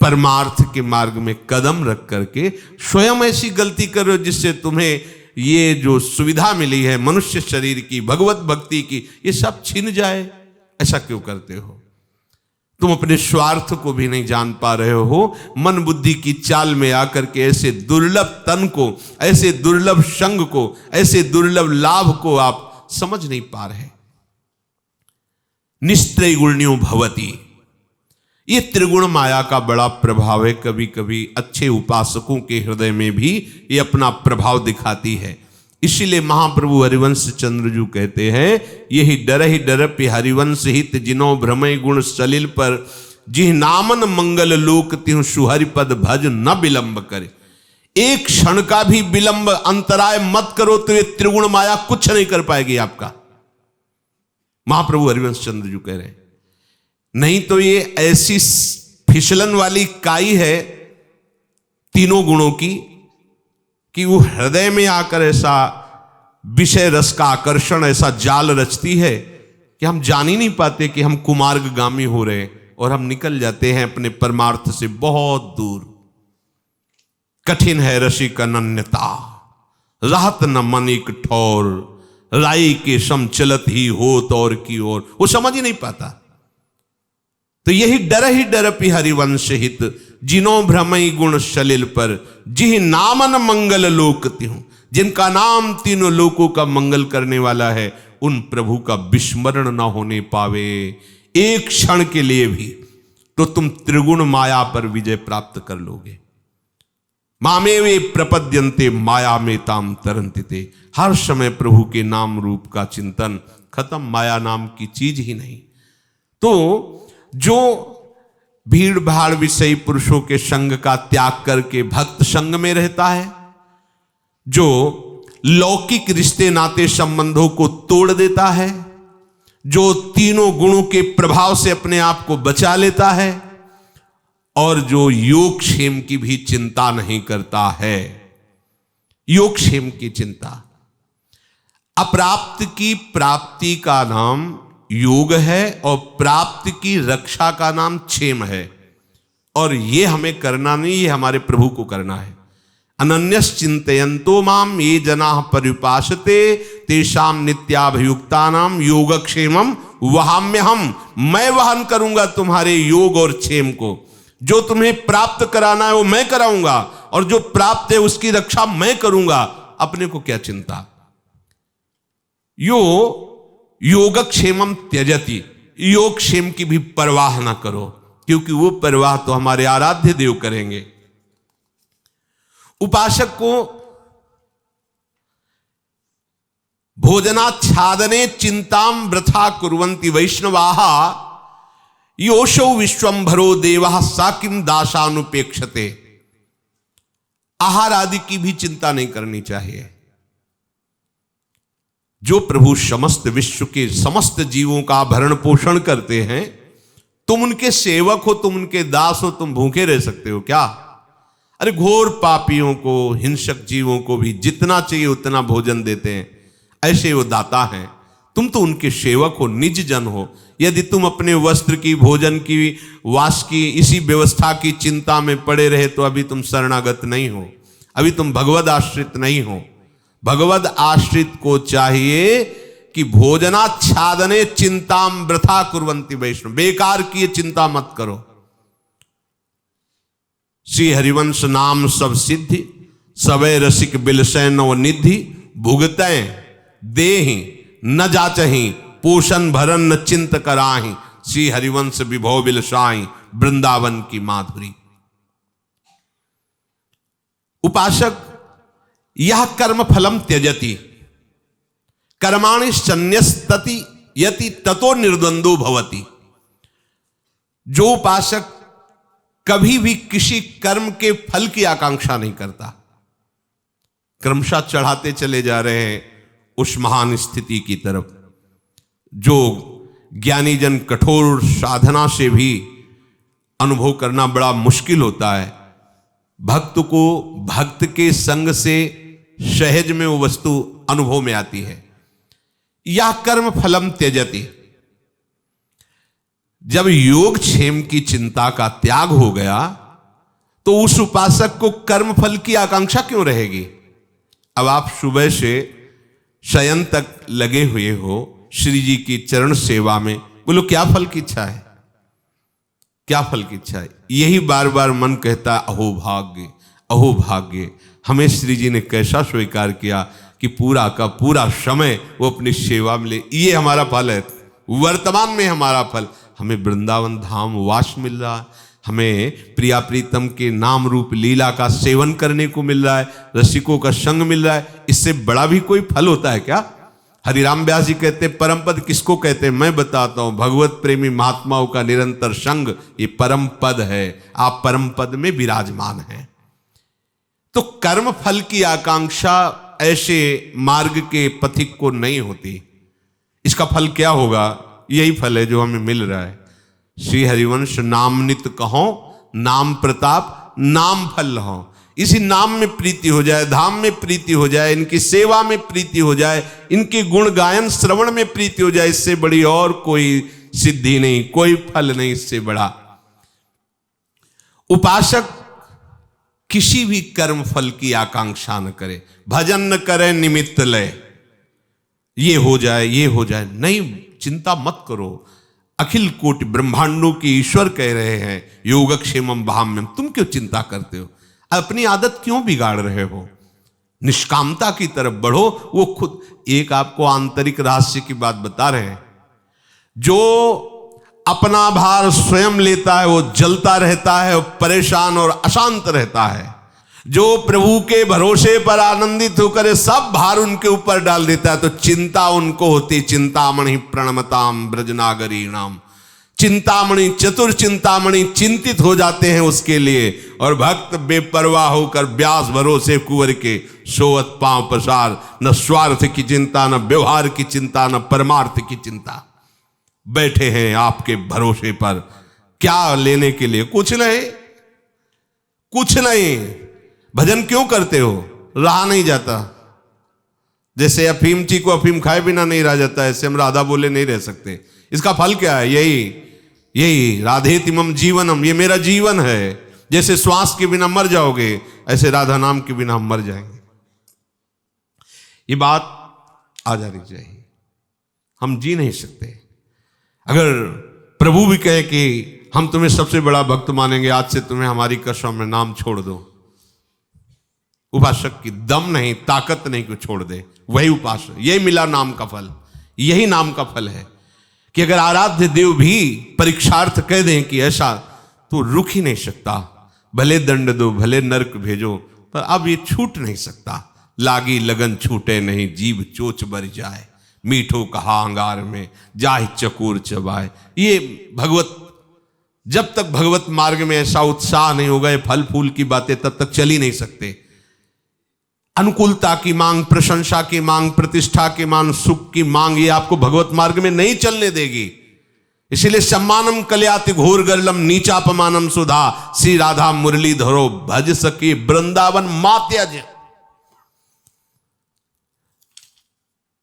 परमार्थ के मार्ग में कदम रख करके स्वयं ऐसी गलती कर रहे हो जिससे तुम्हें ये जो सुविधा मिली है मनुष्य शरीर की, भगवत भक्ति की, ये सब छिन जाए। ऐसा क्यों करते हो? तुम अपने स्वार्थ को भी नहीं जान पा रहे हो। मन बुद्धि की चाल में आकर के ऐसे दुर्लभ तन को, ऐसे दुर्लभ संग को, ऐसे दुर्लभ लाभ को आप समझ नहीं पा रहे। निस्त्रैगुण्यो भवति, ये त्रिगुण माया का बड़ा प्रभाव है। कभी कभी अच्छे उपासकों के हृदय में भी ये अपना प्रभाव दिखाती है। इसीलिए महाप्रभु हरिवंश चंद्रजू कहते हैं, यही डर ही डर पे हरिवंश हित जिनो भ्रमय गुण सलिल पर, जिह नामन मंगल लोक तिहु सुहरिपद भज न विलंब करे। एक क्षण का भी विलंब अंतराय मत करो तो ये त्रिगुण माया कुछ नहीं कर पाएगी आपका। महाप्रभु हरिवंश चंद्र जी कह रहे हैं, नहीं तो ये ऐसी फिसलन वाली काई है तीनों गुणों की कि वो हृदय में आकर ऐसा विषय रस का आकर्षण, ऐसा जाल रचती है कि हम जान ही नहीं पाते कि हम कुमार्गगामी हो रहे हैं और हम निकल जाते हैं अपने परमार्थ से बहुत दूर। कठिन है रसिक अनन्यता, राहत न मन एक ठौर, राई के सम चलत ही होत और की ओर। वो समझ ही नहीं पाता। तो यही डर पी हरिवंश हित, जिनो भ्रमई गुण सलिल पर, जिह नामन मंगल लोक तिहु। जिनका नाम तीनों लोकों का मंगल करने वाला है, उन प्रभु का विस्मरण ना होने पावे एक क्षण के लिए भी, तो तुम त्रिगुण माया पर विजय प्राप्त कर लोगे। मामे वे प्रपद्यन्ते माया में ताम तरंतिते। हर समय प्रभु के नाम रूप का चिंतन, खत्म, माया नाम की चीज ही नहीं। तो जो भीड़ भाड़ विषयी पुरुषों के संग का त्याग करके भक्त संग में रहता है, जो लौकिक रिश्ते नाते संबंधों को तोड़ देता है, जो तीनों गुणों के प्रभाव से अपने आप को बचा लेता है, और जो योगक्षेम की भी चिंता नहीं करता है। योगक्षेम की चिंता, अप्राप्त की प्राप्ति का नाम योग है और प्राप्त की रक्षा का नाम क्षेम है। और ये हमें करना नहीं, ये हमारे प्रभु को करना है। अनन्यस चिंतयन्तो माम ये जनाः पर्युपासते तेषाम नित्याभियुक्तानाम योगक्षेमम वहाम्यहम्। मैं वहन करूंगा तुम्हारे योग और क्षेम को। जो तुम्हें प्राप्त कराना है वो मैं कराऊंगा, और जो प्राप्त है उसकी रक्षा मैं करूंगा। अपने को क्या चिंता। योगक्षेमम त्यजति, योगक्षेम की भी परवाह ना करो, क्योंकि वो परवाह तो हमारे आराध्य देव करेंगे। उपासक को भोजनाच्छादने चिंताम वृथा कुर्वन्ति वैष्णवाः, योशौ विश्वंभरो देवः सा किम दासानुपेक्षते। आहार आदि की भी चिंता नहीं करनी चाहिए। जो प्रभु समस्त विश्व के समस्त जीवों का भरण पोषण करते हैं, तुम उनके सेवक हो, तुम उनके दास हो, तुम भूखे रह सकते हो क्या? अरे घोर पापियों को, हिंसक जीवों को भी जितना चाहिए उतना भोजन देते हैं, ऐसे वो दाता हैं। तुम तो उनके सेवक हो, निज जन हो। यदि तुम अपने वस्त्र की, भोजन की, वास की, इसी व्यवस्था की चिंता में पड़े रहे तो अभी तुम शरणागत नहीं हो, अभी तुम भगवद आश्रित नहीं हो। भगवद आश्रित को चाहिए कि भोजनाच्छादने चिंताम वृथा कुर्वन्ति वैष्णव। बेकार की ये चिंता मत करो। श्री हरिवंश नाम सब सिद्धि, सवै रसिक बिलसै नव निधि। भुगतै देहि न जाचहि, पोषण भरन न चिंत कराहि। श्री हरिवंश विभव बिलसाई, वृंदावन की माधुरी। उपासक यह कर्म फलम त्यजति, कर्माणि संन्यस्तति यति ततो निर्द्वंदो भवति। जो उपासक कभी भी किसी कर्म के फल की आकांक्षा नहीं करता, क्रमशः चढ़ाते चले जा रहे हैं उस महान स्थिति की तरफ, जो ज्ञानी जन कठोर साधना से भी अनुभव करना बड़ा मुश्किल होता है। भक्त को भक्त के संग से सहज में वो वस्तु अनुभव में आती है। यह कर्म फलम त्यजति। जब योग क्षेम की चिंता का त्याग हो गया तो उस उपासक को कर्म फल की आकांक्षा क्यों रहेगी? अब आप सुबह से शयन तक लगे हुए हो श्री जी की चरण सेवा में, बोलो क्या फल की इच्छा है? क्या फल की इच्छा है? यही बार बार मन कहता है, अहो भाग्य, अहो भाग्य। हमें श्री जी ने कैसा स्वीकार किया कि पूरा का पूरा समय वो अपनी सेवा में ले। ये हमारा फल है, वर्तमान में हमारा फल। हमें वृंदावन धाम वास मिल रहा है, हमें प्रिया प्रीतम के नाम रूप लीला का सेवन करने को मिल रहा है, रसिकों का संग मिल रहा है। इससे बड़ा भी कोई फल होता है क्या? हरिराम व्यास जी कहते परम पद किसको कहते हैं, मैं बताता हूं, भगवत प्रेमी महात्माओं का निरंतर संग ये परम पद है। आप परम पद में विराजमान हैं। तो कर्म फल की आकांक्षा ऐसे मार्ग के पथिक को नहीं होती। इसका फल क्या होगा? यही फल है जो हमें मिल रहा है। श्री हरिवंश नाम नित कहो, नाम प्रताप नाम फल हो। इसी नाम में प्रीति हो जाए, धाम में प्रीति हो जाए, इनकी सेवा में प्रीति हो जाए, इनके गुण गायन श्रवण में प्रीति हो जाए, इससे बड़ी और कोई सिद्धि नहीं, कोई फल नहीं इससे बड़ा। उपासक किसी भी कर्म फल की आकांक्षा न करे, भजन न करे निमित्त लय, ये हो जाए ये हो जाए, नहीं, चिंता मत करो। अखिल कोटि ब्रह्मांडों के ईश्वर कह रहे हैं योगक्षेमम भाम्यम, तुम क्यों चिंता करते हो? अपनी आदत क्यों बिगाड़ रहे हो? निष्कामता की तरफ बढ़ो। वो खुद एक आपको आंतरिक रहस्य की बात बता रहे हैं। जो अपना भार स्वयं लेता है वो जलता रहता है, परेशान और अशांत रहता है। जो प्रभु के भरोसे पर आनंदित होकर सब भार उनके ऊपर डाल देता है तो चिंता उनको होती। चिंतामणि प्रणमताम ब्रजनागरीणाम, चिंतामणि चतुर चिंतामणि चिंतित हो जाते हैं उसके लिए। और भक्त बेपरवाह होकर व्यास भरोसे कुंवर के सोवत पांव पसार, न स्वार्थ की चिंता, न व्यवहार की चिंता, न परमार्थ की चिंता, बैठे हैं आपके भरोसे पर। क्या लेने के लिए? कुछ नहीं, कुछ नहीं। भजन क्यों करते हो? रहा नहीं जाता। जैसे अफीम ची को अफीम खाए बिना नहीं रह जाता, ऐसे हम राधा बोले नहीं रह सकते। इसका फल क्या है? यही राधे तिमम जीवनम, ये मेरा जीवन है। जैसे श्वास के बिना मर जाओगे, ऐसे राधा नाम के बिना हम मर जाएंगे। ये बात आ जानी चाहिए। हम जी नहीं सकते। अगर प्रभु भी कहे कि हम तुम्हें सबसे बड़ा भक्त मानेंगे, आज से तुम्हें हमारी कसम में नाम छोड़ दो, उपासक की दम नहीं, ताकत नहीं कि छोड़ दे। वही उपासक, यही मिला नाम का फल, यही नाम का फल है कि अगर आराध्य देव भी परीक्षार्थ कह दें कि ऐसा, तो रुक ही नहीं सकता। भले दंड दो, भले नरक भेजो, पर अब ये छूट नहीं सकता। लागी लगन छूटे नहीं, जीव चोच बर जाए, मीठो कहा अंगार में जाहि चकोर चबाए। ये भगवत, जब तक भगवत मार्ग में ऐसा उत्साह नहीं होगा, ये फल फूल की बातें तब तक चल ही नहीं सकते। अनुकूलता की मांग, प्रशंसा की मांग, प्रतिष्ठा की मांग, सुख की मांग, ये आपको भगवत मार्ग में नहीं चलने देगी। इसीलिए सम्मानम कल्याति घोर गर्लम नीचापमानम सुधा, श्री राधा मुरली धरो भज सके वृंदावन मात्यज।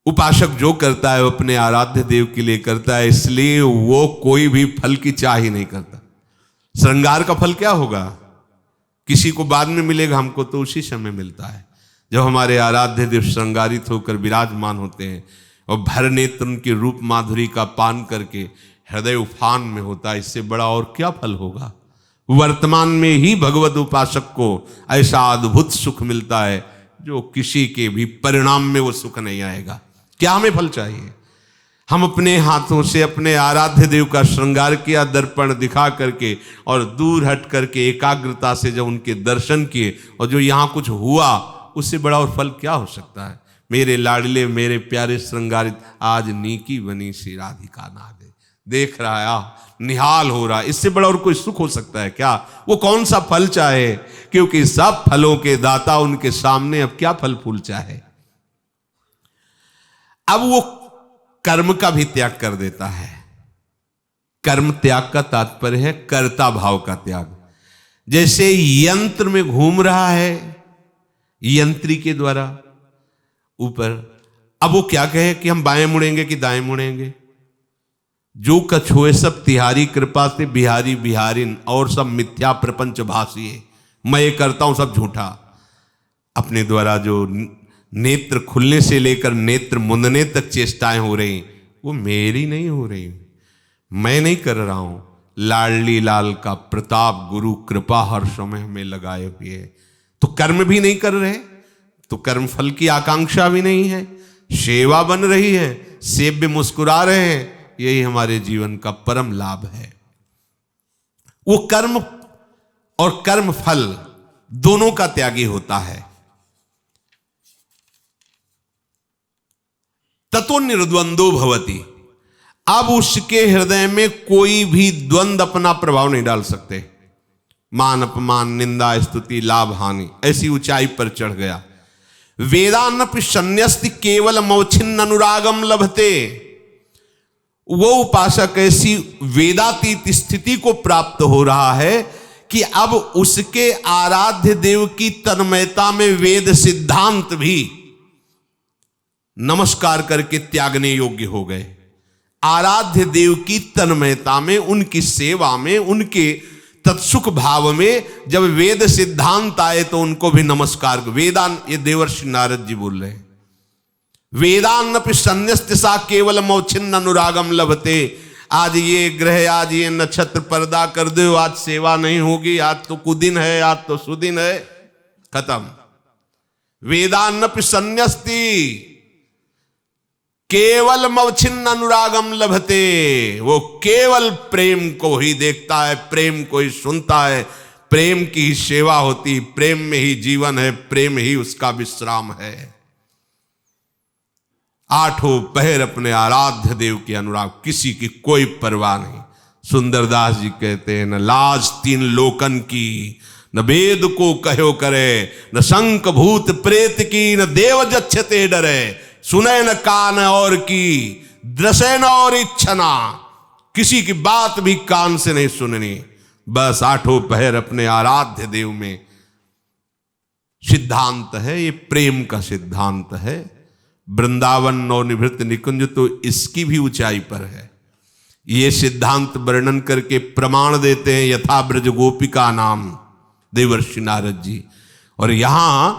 उपासक जो करता है वो अपने आराध्य देव के लिए करता है, इसलिए वो कोई भी फल की चाह ही नहीं करता। श्रृंगार का फल क्या होगा? किसी को बाद में मिलेगा, हमको तो उसी समय मिलता है जब हमारे आराध्य देव श्रृंगारित होकर विराजमान होते हैं और भर नेत्र उनके रूप माधुरी का पान करके हृदय उफान में होता है। इससे बड़ा और क्या फल होगा? वर्तमान में ही भगवत उपासक को ऐसा अद्भुत सुख मिलता है जो किसी के भी परिणाम में वो सुख नहीं आएगा। क्या हमें फल चाहिए? हम अपने हाथों से अपने आराध्य देव का श्रृंगार किया, दर्पण दिखा करके, और दूर हट करके एकाग्रता से जब उनके दर्शन किए, और जो यहाँ कुछ हुआ, उससे बड़ा और फल क्या हो सकता है? मेरे लाडले मेरे प्यारे श्रृंगारित, आज नीकी बनी श्री राधिका नादे, देख रहा है, निहाल हो रहा है। इससे बड़ा और कोई सुख हो सकता है क्या? वो कौन सा फल चाहे? क्योंकि सब फलों के दाता उनके सामने, अब क्या फल फूल चाहे? अब वो कर्म का भी त्याग कर देता है। कर्म त्याग का तात्पर्य है कर्ता भाव का त्याग। जैसे यंत्र में घूम रहा है, यंत्री के द्वारा ऊपर, अब वो क्या कहे कि हम बाएं मुड़ेंगे कि दाएं मुड़ेंगे? जो कछ हुए सब तिहारी कृपा से, बिहारी बिहारिन, और सब मिथ्या प्रपंच भाषिए, मैं ये करता हूं सब झूठा। अपने द्वारा जो नेत्र खुलने से लेकर नेत्र मुंदने तक चेष्टाएं हो रही, वो मेरी नहीं हो रही, मैं नहीं कर रहा हूं। लाडली लाल का प्रताप गुरु कृपा हर समय हमें लगाए हुए है। तो कर्म भी नहीं कर रहे, तो कर्म फल की आकांक्षा भी नहीं है, सेवा बन रही है, सेव्य मुस्कुरा रहे हैं, यही हमारे जीवन का परम लाभ है। वो कर्म और कर्म फल दोनों का त्यागी होता है। ततो निर्द्वंदो भवति। अब उसके हृदय में कोई भी द्वंद अपना प्रभाव नहीं डाल सकते। मान अपमान, निंदा, स्तुति, लाभ, हानि, ऐसी ऊंचाई पर चढ़ गया। वेदानपि संन्यस्ति केवल मौछिन्न अनुरागम लभते। वो उपासक ऐसी वेदातीत स्थिति को प्राप्त हो रहा है कि अब उसके आराध्य देव की तन्मयता में वेद सिद्धांत भी नमस्कार करके त्यागने योग्य हो गए। आराध्य देव की तन्मयता में, उनकी सेवा में, उनके तत्सुख भाव में जब वेद सिद्धांत आए तो उनको भी नमस्कार। वेदान, ये देवर्षि नारद जी बोल रहे हैं, वेदान्नपि संन्यस्त सा केवल मौछिन्न अनुरागम लभते। आज ये ग्रह, आज ये नक्षत्र पर्दा कर दो, आज सेवा नहीं होगी, आज तो कुदिन है, आज तो सुदिन है, खत्म। वेदान्नपि संन्यस्ति केवल मौछिन्न अनुरागम लभते। वो केवल प्रेम को ही देखता है, प्रेम को ही सुनता है, प्रेम की ही सेवा होती, प्रेम में ही जीवन है, प्रेम ही उसका विश्राम है। आठों पहर अपने आराध्य देव के अनुराग, किसी की कोई परवाह नहीं। सुंदरदास जी कहते हैं, न लाज तीन लोकन की, न वेद को कहो करे, न शंख भूत प्रेत की, न देव जच्छते डरे। सुने न कान और की, दृशे न और इच्छना। किसी की बात भी कान से नहीं सुननी, बस आठों पहर अपने आराध्य देव में। सिद्धांत है ये, प्रेम का सिद्धांत है। वृंदावन नवनिभृत निकुंज तो इसकी भी ऊंचाई पर है। ये सिद्धांत वर्णन करके प्रमाण देते हैं यथा ब्रज गोपिका नाम देवर्षि नारद जी। और यहां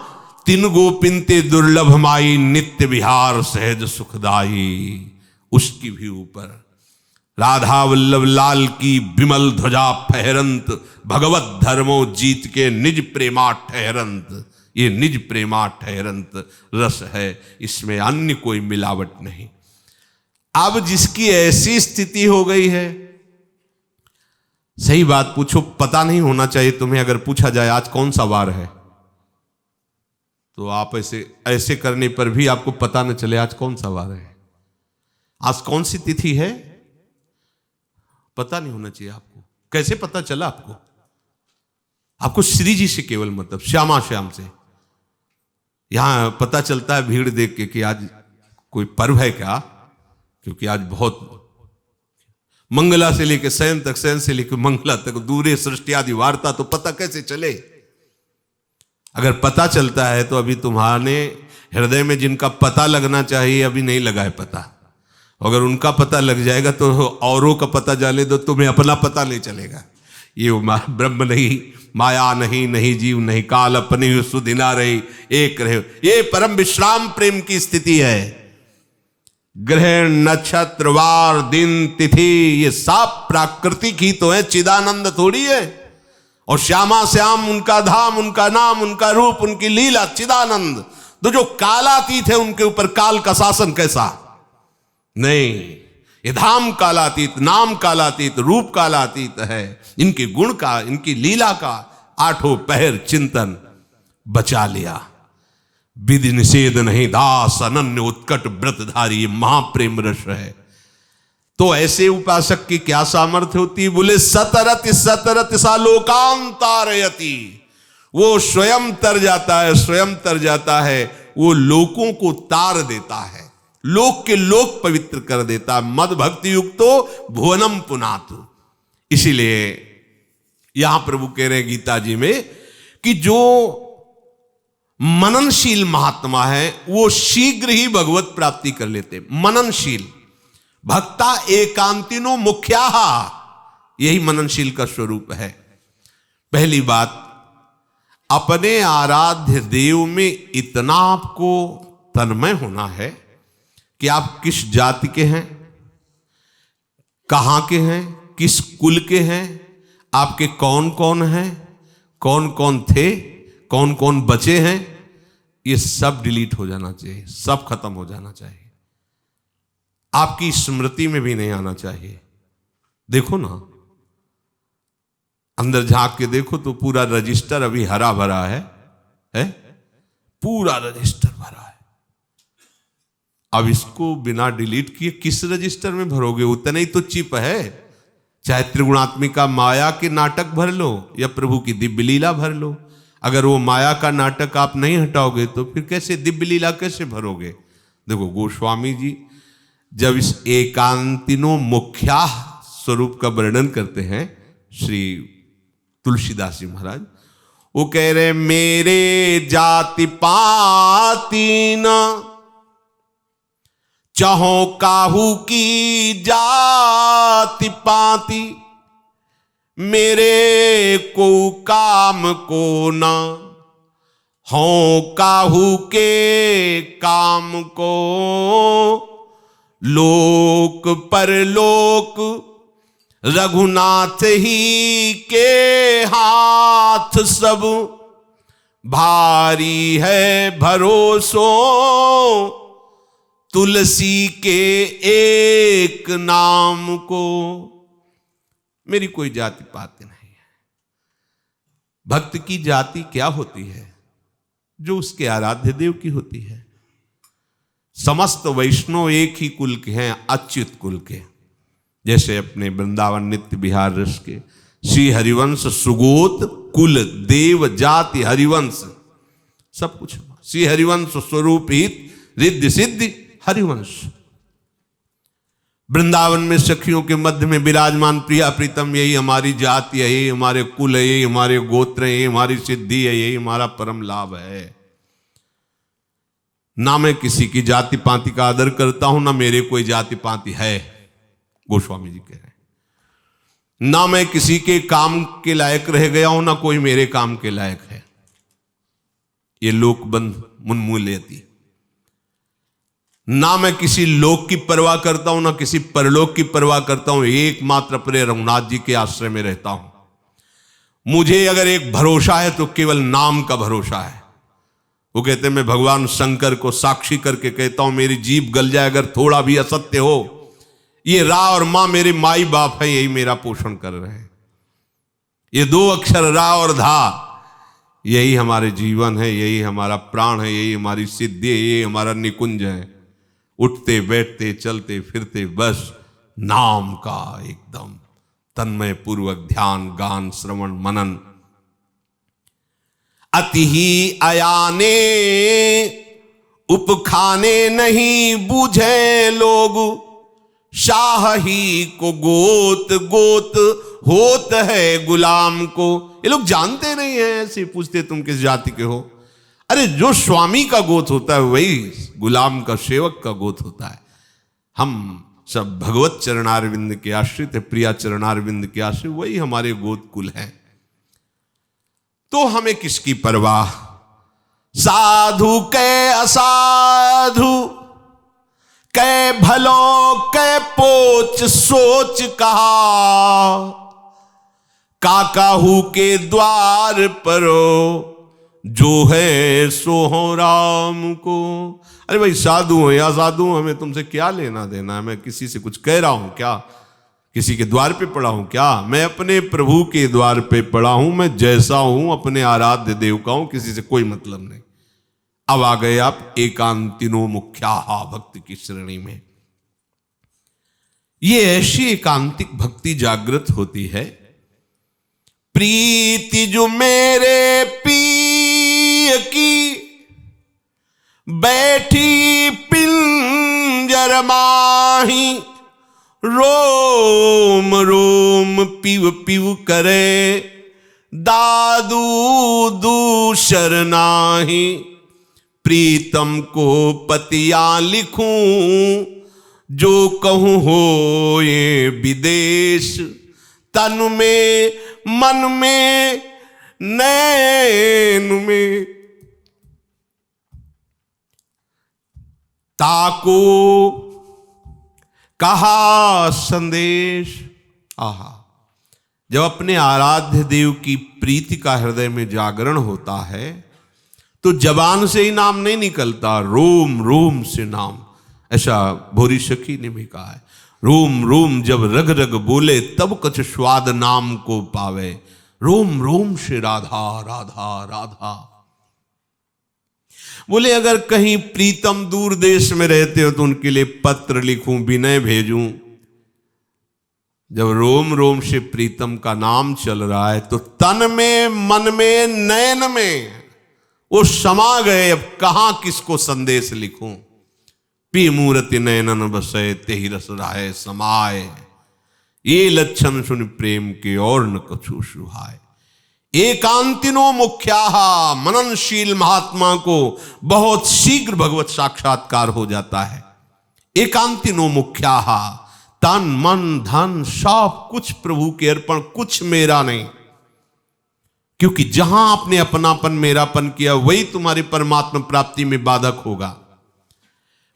तीन गोपिनते दुर्लभ माई, नित्य विहार सहज सुखदाई, उसकी भी ऊपर। राधा वल्लभ लाल की विमल ध्वजा फहरंत, भगवत धर्मो जीत के निज प्रेमा ठहरंत। ये निज प्रेमा ठहरंत रस है, इसमें अन्य कोई मिलावट नहीं। अब जिसकी ऐसी स्थिति हो गई है, सही बात पूछो, पता नहीं होना चाहिए तुम्हें। अगर पूछा जाए आज कौन सा वार है, तो आप ऐसे करने पर भी आपको पता न चले आज कौन सा वार है, आज कौन सी तिथि है, पता नहीं होना चाहिए आपको। कैसे पता चला आपको? आपको श्री जी से केवल मतलब, श्यामा श्याम से। यहां पता चलता है भीड़ देख के कि आज कोई पर्व है क्या, क्योंकि आज बहुत मंगला से लेकर शयन तक, शयन से लेकर मंगला तक, दूरे सृष्टि आदि वार्ता, तो पता कैसे चले? अगर पता चलता है तो अभी तुम्हारे हृदय में जिनका पता लगना चाहिए अभी नहीं लगा है पता। अगर उनका पता लग जाएगा तो औरों का पता जाने दो, तुम्हें अपना पता नहीं चलेगा। ये ब्रह्म नहीं, माया नहीं, नहीं जीव नहीं काल, अपनी सुधिना रही एक रहे। ये परम विश्राम प्रेम की स्थिति है। ग्रह, नक्षत्र, वार, दिन, तिथि, ये सब प्राकृतिक ही तो है, चिदानंद थोड़ी है। और श्यामा श्याम उनका धाम, उनका नाम, उनका रूप, उनकी लीला चिदानंद। तो जो कालातीत है उनके ऊपर काल का शासन कैसा? नहीं, ये धाम कालातीत, नाम कालातीत, रूप कालातीत है। इनके गुण का, इनकी लीला का आठों पहर चिंतन बचा लिया। विधि निषेध नहीं दास, अनन्य उत्कट व्रतधारी, महाप्रेम रस है। तो ऐसे उपासक की क्या सामर्थ्य होती है? बोले सतरति सतरति सा लोकांतारयति। वो स्वयं तर जाता है, स्वयं तर जाता है, वो लोकों को तार देता है, लोक के लोक पवित्र कर देता है। मद भक्ति युक्तो भुवनम पुनातु। इसीलिए यहां प्रभु कह रहे गीता जी में कि जो मननशील महात्मा है वो शीघ्र ही भगवत प्राप्ति कर लेते। मननशील भक्ता एकांतिनो मुख्याः, यही मननशील का स्वरूप है। पहली बात, अपने आराध्य देव में इतना आपको तन्मय होना है कि आप किस जाति के हैं, कहां के हैं, किस कुल के हैं, आपके कौन कौन हैं, कौन कौन थे, कौन कौन बचे हैं, ये सब डिलीट हो जाना चाहिए, सब खत्म हो जाना चाहिए। आपकी स्मृति में भी नहीं आना चाहिए। देखो ना, अंदर झांक के देखो तो पूरा रजिस्टर अभी हरा भरा है? पूरा रजिस्टर भरा है। अब इसको बिना डिलीट किए किस रजिस्टर में भरोगे? उतना ही तो चिप है। चाहे त्रिगुणात्मिका माया के नाटक भर लो या प्रभु की दिव्य लीला भर लो, अगर वो माया का नाटक आप नहीं हटाओगे तो फिर कैसे दिव्य लीला कैसे भरोगे? देखो गोस्वामी जी जब इस एकांतिनो मुख्या स्वरूप का वर्णन करते हैं श्री तुलसीदास जी महाराज, वो कह रहे मेरे जाति पाती न चाहो काहू की जाति पाती, मेरे को काम को न हो काहू के काम को, लोक परलोक रघुनाथ ही के हाथ सब, भारी है भरोसो तुलसी के एक नाम को। मेरी कोई जाति पाति नहीं है। भक्त की जाति क्या होती है? जो उसके आराध्य देव की होती है। समस्त वैष्णव एक ही कुल के हैं, अच्युत कुल के। जैसे अपने वृंदावन नित्य विहार रस के श्री हरिवंश सुगोत कुल देव जाति हरिवंश सब कुछ श्री हरिवंश स्वरूप हित रिद्धि सिद्धि हरिवंश। वृंदावन में सखियों के मध्य में विराजमान प्रिया प्रीतम, यही हमारी जाति है, यही हमारे कुल है, यही हमारे गोत्र है, यही हमारी सिद्धि है, यही हमारा परम लाभ है। ना मैं किसी की जाति पाति का आदर करता हूं, ना मेरे कोई जाति पाति है, गोस्वामी जी कह रहे हैं। ना मैं किसी के काम के लायक रह गया हूं, ना कोई मेरे काम के लायक है। ये लोकबंध मुन्मूल्यति। ना मैं किसी लोक की परवाह करता हूं, ना किसी परलोक की परवाह करता हूं, एकमात्र अपने रघुनाथ जी के आश्रय में रहता हूं। मुझे अगर एक भरोसा है तो केवल नाम का भरोसा है। वो कहते हैं मैं भगवान शंकर को साक्षी करके कहता हूं, मेरी जीभ गल जाए अगर थोड़ा भी असत्य हो, ये रा और मां मेरे माई बाप है, यही मेरा पोषण कर रहे हैं। ये दो अक्षर रा और धा, यही हमारे जीवन है, यही हमारा प्राण है, यही हमारी सिद्धि है, यही हमारा निकुंज है। उठते बैठते चलते फिरते बस नाम का एकदम तन्मय पूर्वक ध्यान गान श्रवण मनन। अति ही अयाने उपखाने नहीं बूझे लोग, शाह ही को गोत गोत होत है गुलाम को। ये लोग जानते नहीं है, ऐसे पूछते तुम किस जाति के हो? अरे जो स्वामी का गोत होता है वही गुलाम का सेवक का गोत होता है। हम सब भगवत चरणारविंद के आश्रित है, प्रिया चरणारविंद के आश्रित, वही हमारे गोत कुल है। तो हमें किसकी परवाह? साधु के असाधु कै भलो कै पोच सोच कहा, काकाहू के द्वार परो जो है सो हो राम को। अरे भाई साधु हो या साधु हो, हमें तुमसे क्या लेना देना है? मैं किसी से कुछ कह रहा हूं क्या? किसी के द्वार पे पड़ा हूं क्या? मैं अपने प्रभु के द्वार पे पड़ा हूं। मैं जैसा हूं अपने आराध्य देव का हूं, किसी से कोई मतलब नहीं। अब आ गए आप एकांतिनो मुख्याहा भक्ति की श्रेणी में। ये ऐसी एकांतिक भक्ति जागृत होती है। प्रीति जो मेरे पिय की बैठी पिंजर माही, रोम रोम पिव पिव करे दादू दूसर नाही। प्रीतम को पतिया लिखूं जो कहूं हो ये विदेश, तन में मन में नैन में ताको कहा संदेश। आहा, जब अपने आराध्य देव की प्रीति का हृदय में जागरण होता है तो जबान से ही नाम नहीं निकलता, रोम रोम से नाम। ऐसा भोरी सखी ने भी कहा है, रोम रोम जब रग रग बोले तब कछ स्वाद नाम को पावे, रोम रोम से राधा राधा राधा। बोले अगर कहीं प्रीतम दूर देश में रहते हो तो उनके लिए पत्र लिखूं, विनय भेजूं। जब रोम रोम से प्रीतम का नाम चल रहा है तो तन में, मन में, नयन में वो समा गए। अब कहां किसको संदेश लिखूं। पी मूर्ति नयनन बसे तेहि रस राय समाए, ये लक्षण सुन प्रेम के और न कछु सुहाए। एकांतिनो मुख्याहा, मननशील महात्मा को बहुत शीघ्र भगवत साक्षात्कार हो जाता है। एकांतिनो मुख्याहा, तन मन धन सब कुछ प्रभु के अर्पण, कुछ मेरा नहीं। क्योंकि जहां आपने अपनापन मेरापन किया वही तुम्हारी परमात्मा प्राप्ति में बाधक होगा।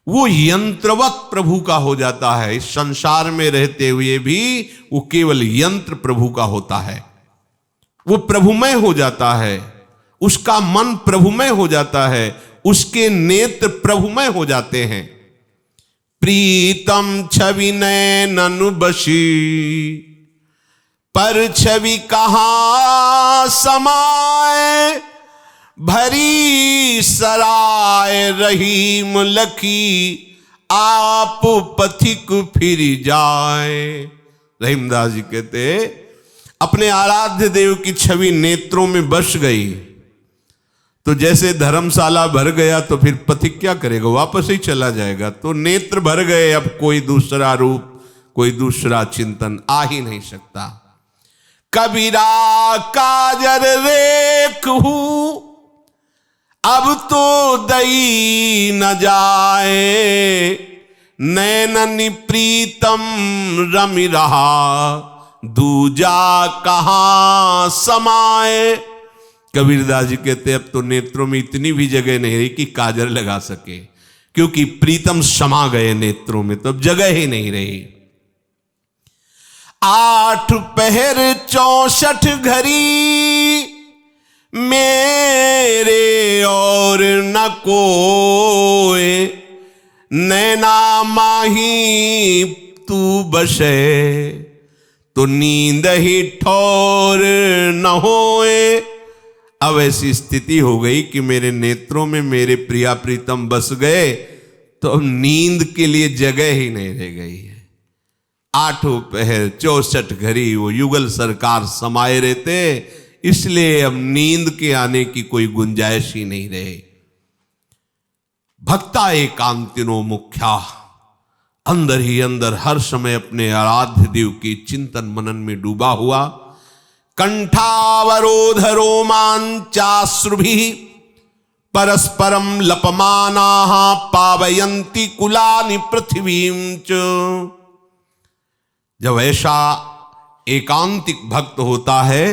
वो यंत्रवत प्रभु का हो जाता है। इस संसार में रहते हुए भी वो केवल यंत्र प्रभु का होता है। वो प्रभुमय हो जाता है, उसका मन प्रभुमय हो जाता है, उसके नेत्र प्रभुमय हो जाते हैं। प्रीतम छवि नैनन बशी, पर छवि कहां समाए। भरी सराय रहीम लखी, आप पथिक फिर जाए। रहीमदास जी कहते अपने आराध्य देव की छवि नेत्रों में बस गई तो जैसे धर्मशाला भर गया तो फिर पथिक क्या करेगा, वापस ही चला जाएगा। तो नेत्र भर गए, अब कोई दूसरा रूप, कोई दूसरा चिंतन आ ही नहीं सकता। कबीरा काजर रेख हूं, अब तो दई न जाए। नैनन प्रीतम रमि रहा, दूजा कहां समाए। कबीरदास जी कहते अब तो नेत्रों में इतनी भी जगह नहीं रही कि काजल लगा सके, क्योंकि प्रीतम समा गए नेत्रों में, तो अब जगह ही नहीं रही। 8 पहर 64 घड़ी, मेरे और न कोय। नैना माही तू बसे, तो नींद ही ठौर न होए। अब ऐसी स्थिति हो गई कि मेरे नेत्रों में मेरे प्रिया प्रीतम बस गए, तो अब नींद के लिए जगह ही नहीं रह गई है। 8 पहर 64 घड़ी वो युगल सरकार समाये रहते, इसलिए अब नींद के आने की कोई गुंजाइश ही नहीं रहे। भक्ता एकांतिनो मुख्या, अंदर ही अंदर हर समय अपने आराध्य देव के चिंतन मनन में डूबा हुआ। कंठावरोध रोमांचाश्रुभि, परस्परम लपमानाः पावयन्ति कुलानि पृथ्वीं च। जब ऐसा एकांतिक भक्त होता है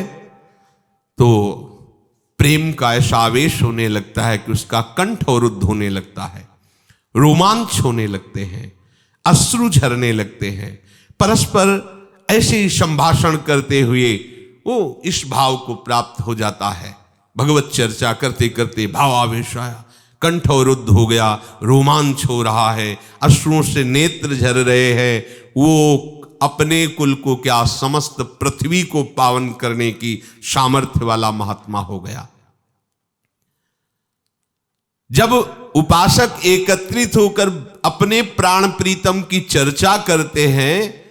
तो प्रेम का ऐसा आवेश होने लगता है कि उसका कंठ अवरुद्ध होने लगता है, रोमांच होने लगते हैं, अश्रु झरने लगते हैं। परस्पर ऐसे ही संभाषण करते हुए वो इस भाव को प्राप्त हो जाता है। भगवत चर्चा करते करते भावावेश आया, कंठ अवरुद्ध हो गया, रोमांच हो रहा है, अश्रुओं से नेत्र झर रहे हैं। वो अपने कुल को क्या समस्त पृथ्वी को पावन करने की सामर्थ्य वाला महात्मा हो गया। जब उपासक एकत्रित होकर अपने प्राण प्रीतम की चर्चा करते हैं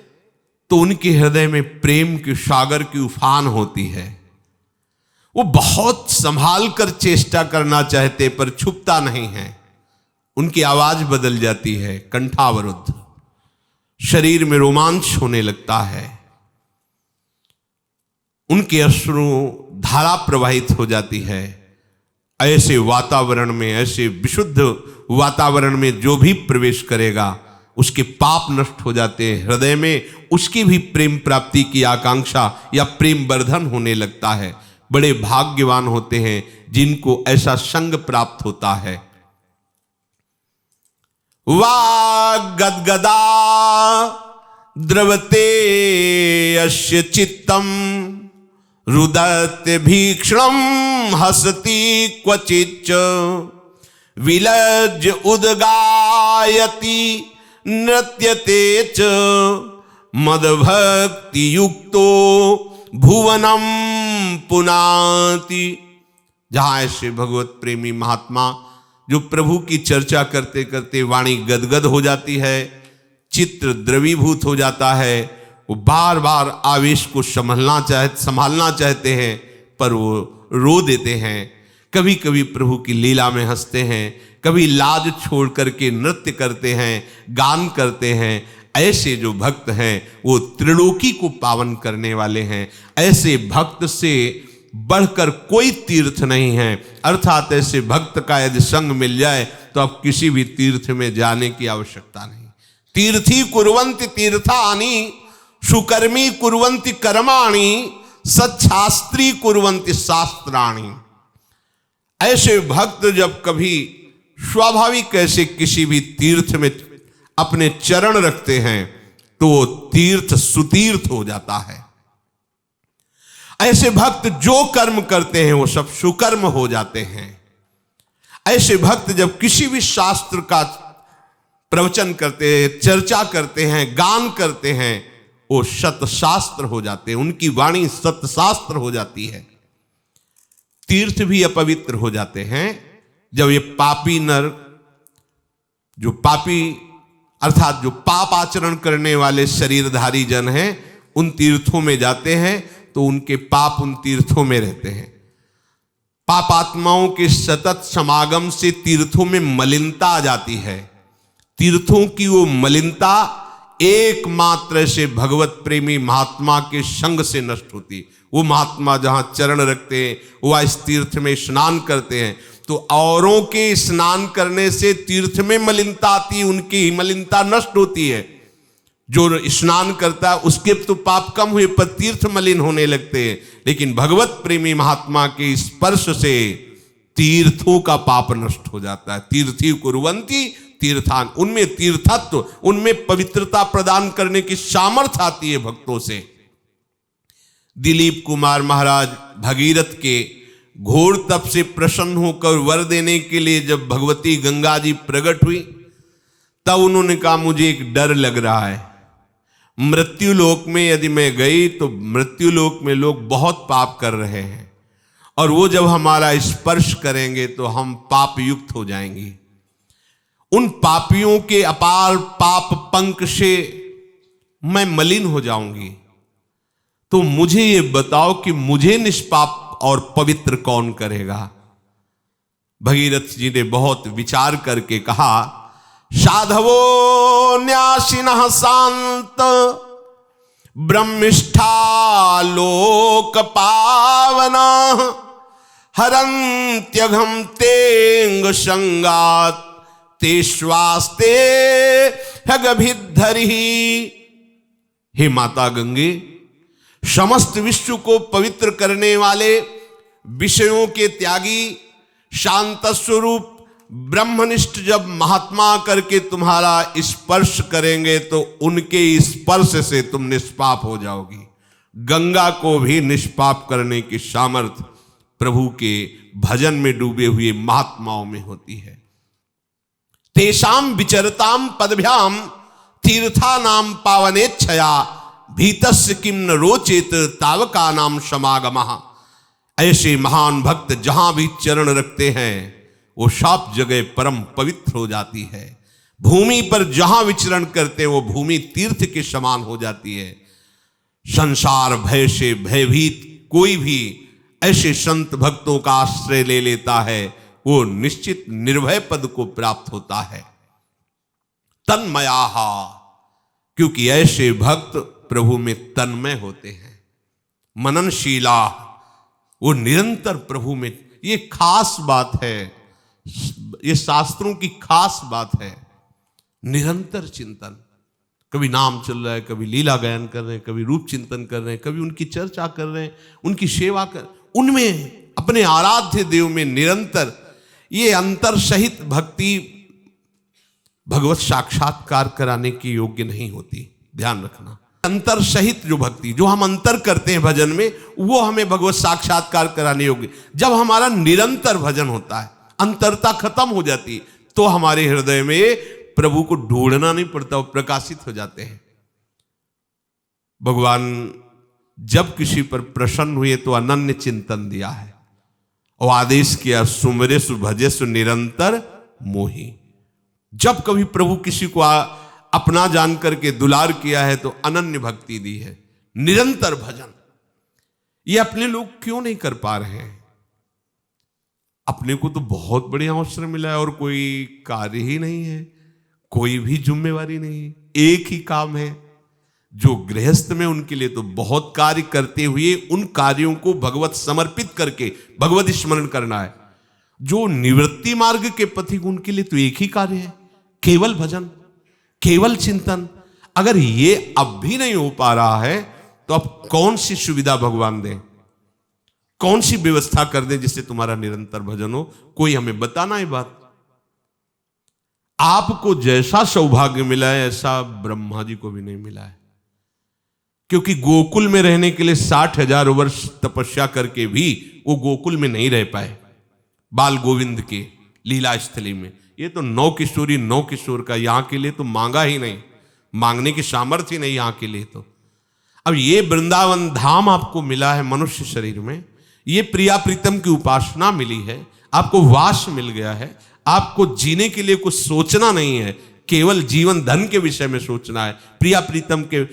तो उनके हृदय में प्रेम के सागर की उफान होती है। वो बहुत संभाल कर चेष्टा करना चाहते पर छुपता नहीं है। उनकी आवाज बदल जाती है, कंठावरुद्ध, शरीर में रोमांच होने लगता है, उनके अश्रु धारा प्रवाहित हो जाती है। ऐसे वातावरण में, ऐसे विशुद्ध वातावरण में जो भी प्रवेश करेगा उसके पाप नष्ट हो जाते हैं। हृदय में उसकी भी प्रेम प्राप्ति की आकांक्षा या प्रेम वर्धन होने लगता है। बड़े भाग्यवान होते हैं जिनको ऐसा संग प्राप्त होता है। वागद्गदा द्रवते अस्य चित्तम, रुदत भीक्षणम हसति क्वचिच्च। विलज्ज उद्गायति नृत्यते च, मदभक्ति युक्तो भुवनम पुनाति। जहां ऐसे भगवत प्रेमी महात्मा जो प्रभु की चर्चा करते करते वाणी गदगद हो जाती है, चित्र द्रवीभूत हो जाता है। वो बार बार आवेश को संभालना चाहते हैं, पर वो रो देते हैं। कभी कभी प्रभु की लीला में हंसते हैं, कभी लाज छोड़ करके नृत्य करते हैं, गान करते हैं। ऐसे जो भक्त हैं वो त्रिलोकी को पावन करने वाले हैं। ऐसे भक्त से बढ़कर कोई तीर्थ नहीं है। अर्थात ऐसे भक्त का यदि संग मिल जाए तो अब किसी भी तीर्थ में जाने की आवश्यकता नहीं। तीर्थी कुर्वन्ति तीर्थानि, सुकर्मी कुर्वन्ति कर्माणि, सच्छास्त्री कुर्वन्ति शास्त्राणि। ऐसे भक्त जब कभी स्वाभाविक ऐसे किसी भी तीर्थ में अपने चरण रखते हैं तो वो तीर्थ सुतीर्थ हो जाता है। ऐसे भक्त जो कर्म करते हैं वो सब सुकर्म हो जाते हैं। ऐसे भक्त जब किसी भी शास्त्र का प्रवचन करते हैं, चर्चा करते हैं, गान करते हैं, वो सतशास्त्र हो जाते हैं। उनकी वाणी सतशास्त्र हो जाती है। तीर्थ भी अपवित्र हो जाते हैं जब ये पापी नर, जो पापी अर्थात जो पाप आचरण करने वाले शरीरधारी जन हैं, उन तीर्थों में जाते हैं तो उनके पाप उन तीर्थों में रहते हैं। पापात्माओं के सतत समागम से तीर्थों में मलिनता आ जाती है। तीर्थों की वो मलिनता एकमात्र से भगवत प्रेमी महात्मा के संग से नष्ट होती। वो महात्मा जहां चरण रखते हैं, वह इस तीर्थ में स्नान करते हैं, तो औरों के स्नान करने से तीर्थ में मलिनता आती, उनकी मलिनता नष्ट होती है। जो स्नान करता है उसके तो पाप कम हुए, पर तीर्थ मलिन होने लगते हैं। लेकिन भगवत प्रेमी महात्मा के स्पर्श से तीर्थों का पाप नष्ट हो जाता है। तीर्थी कुर्वन्ति तीर्थान, उनमें तीर्थत्व, उनमें पवित्रता प्रदान करने की सामर्थ्य आती है भक्तों से। दिलीप कुमार महाराज भगीरथ के घोर तप से प्रसन्न होकर वर देने के लिए जब भगवती गंगा जी प्रकट हुई, तब उन्होंने कहा मुझे एक डर लग रहा है। मृत्यु लोक में यदि मैं गई तो मृत्यु लोक में लोग बहुत पाप कर रहे हैं, और वो जब हमारा स्पर्श करेंगे तो हम पाप युक्त हो जाएंगे। उन पापियों के अपार पाप पंख से मैं मलिन हो जाऊंगी। तो मुझे ये बताओ कि मुझे निष्पाप और पवित्र कौन करेगा। भगीरथ जी ने बहुत विचार करके कहा, साधवो न्यासिनः शांत ब्रह्मिष्ठा लोक पावना हरन्त्यघम तेंग संगात ते स्वास्ते हगभिद्धरि। हे माता गंगे, समस्त विश्व को पवित्र करने वाले, विषयों के त्यागी, शांत स्वरूप ब्रह्मनिष्ठ जब महात्मा करके तुम्हारा स्पर्श करेंगे तो उनके स्पर्श से तुम निष्पाप हो जाओगी। गंगा को भी निष्पाप करने की सामर्थ्य प्रभु के भजन में डूबे हुए महात्माओं में होती है। तेषाम विचरताम पदभ्याम तीर्था नाम पावनेच्छया भीतस्य किम न रोचेत तावका नाम समागमः। ऐसे महान भक्त जहां भी चरण रखते हैं वो सब जगह परम पवित्र हो जाती है। भूमि पर जहां विचरण करते हैं वो भूमि तीर्थ के समान हो जाती है। संसार भय से भयभीत कोई भी ऐसे संत भक्तों का आश्रय ले लेता है, वो निश्चित निर्भय पद को प्राप्त होता है। तन्मयाः, क्योंकि ऐसे भक्त प्रभु में तन्मय होते हैं। मननशीला, वो निरंतर प्रभु में, ये खास बात है, ये शास्त्रों की खास बात है। निरंतर चिंतन, कभी नाम चल रहा है, कभी लीला गायन कर रहे हैं, कभी रूप चिंतन कर रहे हैं, कभी उनकी चर्चा कर रहे हैं, उनकी सेवा कर, उनमें अपने आराध्य देव में निरंतर। ये अंतर सहित भक्ति भगवत साक्षात्कार कराने की योग्य नहीं होती, ध्यान रखना। अंतर सहित जो भक्ति, जो हम अंतर करते हैं भजन में, वो हमें भगवत साक्षात्कार कराने योग्य। जब हमारा निरंतर भजन होता है, अंतरता खत्म हो जाती, तो हमारे हृदय में प्रभु को ढूंढना नहीं पड़ता, वो प्रकाशित हो जाते हैं। भगवान जब किसी पर प्रसन्न हुए तो अनन्य चिंतन दिया है और आदेश किया, सुमरे सुभजे सु निरंतर मोही। जब कभी प्रभु किसी को अपना जान करके दुलार किया है तो अनन्य भक्ति दी है, निरंतर भजन। ये अपने लोग क्यों नहीं कर पा रहे हैं? अपने को तो बहुत बढ़िया अवसर मिला है और कोई कार्य ही नहीं है, कोई भी जिम्मेवारी नहीं है, एक ही काम है। जो गृहस्थ में उनके लिए तो बहुत कार्य करते हुए उन कार्यों को भगवत समर्पित करके भगवत स्मरण करना है। जो निवृत्ति मार्ग के पथिक उनके लिए तो एक ही कार्य है, केवल भजन, केवल चिंतन। अगर ये अब भी नहीं हो पा रहा है तो अब कौन सी सुविधा भगवान दें, कौन सी व्यवस्था कर दें जिससे तुम्हारा निरंतर भजन हो? कोई हमें बताना है बात। आपको जैसा सौभाग्य मिला है ऐसा ब्रह्मा जी को भी नहीं मिला है, क्योंकि गोकुल में रहने के लिए 60,000 वर्ष तपस्या करके भी वो गोकुल में नहीं रह पाए। बाल गोविंद के लीला स्थली में ये तो 9 किशोरी 9 किशोर का, यहां के लिए तो मांगा ही नहीं, मांगने की सामर्थ्य ही नहीं यहां के लिए। तो अब ये वृंदावन धाम आपको मिला है मनुष्य शरीर में, ये प्रिया प्रीतम की उपासना मिली है, आपको वास मिल गया है, आपको जीने के लिए कुछ सोचना नहीं है, केवल जीवन धन के विषय में सोचना है, प्रिया प्रीतम के।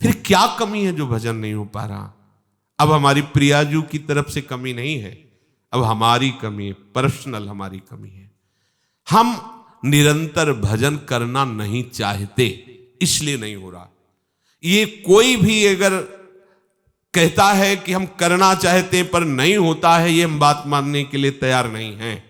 फिर क्या कमी है जो भजन नहीं हो पा रहा? अब हमारी प्रियाजू की तरफ से कमी नहीं है, अब हमारी कमी है, पर्सनल हमारी कमी है। हम निरंतर भजन करना नहीं चाहते, इसलिए नहीं हो रहा। ये कोई भी अगर कहता है कि हम करना चाहते हैं पर नहीं होता है, ये हम बात मानने के लिए तैयार नहीं हैं।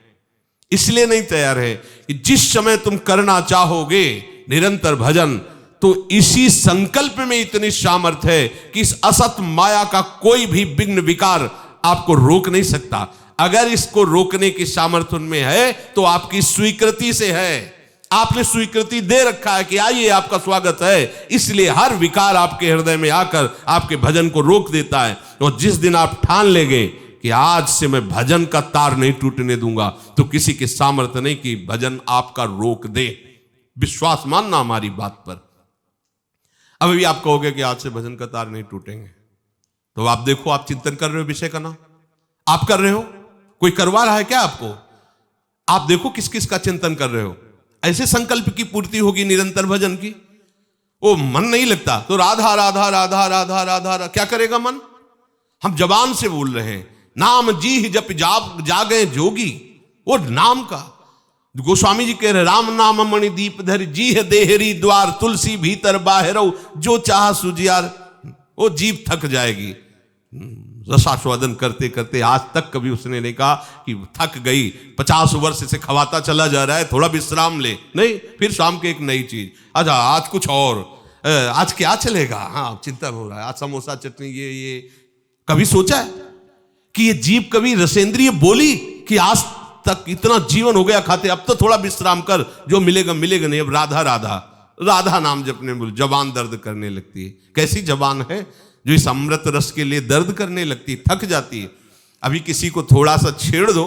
इसलिए नहीं तैयार है कि जिस समय तुम करना चाहोगे निरंतर भजन, तो इसी संकल्प में इतनी सामर्थ्य है कि इस असत माया का कोई भी विघ्न विकार आपको रोक नहीं सकता। अगर इसको रोकने की सामर्थ्य उनमें है तो आपकी स्वीकृति से है। आपने स्वीकृति दे रखा है कि आइए आपका स्वागत है, इसलिए हर विकार आपके हृदय में आकर आपके भजन को रोक देता है। और जिस दिन आप ठान लेंगे कि आज से मैं भजन का तार नहीं टूटने दूंगा, तो किसी के सामर्थ्य नहीं कि भजन आपका रोक दे। विश्वास मानना हमारी बात पर। अब भी आप कहोगे कि आज से भजन का तार नहीं टूटेंगे, तो आप देखो, आप चिंतन कर रहे हो विषय का ना, आप कर रहे हो, कोई करवा रहा है क्या आपको? आप देखो किस किस का चिंतन कर रहे हो। ऐसे संकल्प की पूर्ति होगी निरंतर भजन की। वो मन नहीं लगता तो राधा राधा राधा राधा राधा क्या करेगा मन? हम जबान से बोल रहे हैं, नाम जी जप जाप जागे जोगी, वो नाम का। गोस्वामी जी कह रहे, राम नाम मणि दीप धर जी है देहरी द्वार, तुलसी भीतर बाहरो जो चाह सुजियार। वो जीभ थक जाएगी रसास्वादन करते करते। आज तक कभी उसने नहीं कहा कि थक गई, 50 वर्ष से खवाता चला जा रहा है, थोड़ा विश्राम ले, नहीं। फिर शाम के एक नई चीज, अच्छा आज कुछ और, आज क्या चलेगा, हाँ चिंतन हो रहा है, आज समोसा चटनी ये। कभी सोचा है कि ये जीभ कभी रसेंद्रिय बोली कि आज तक इतना जीवन हो गया खाते, अब तो थोड़ा विश्राम कर, जो मिलेगा मिलेगा नहीं। अब राधा राधा राधा नाम जपने में जबान दर्द करने लगती है। कैसी जबान है जो इस अमृत रस के लिए दर्द करने लगती, थक जाती है। अभी किसी को थोड़ा सा छेड़ दो,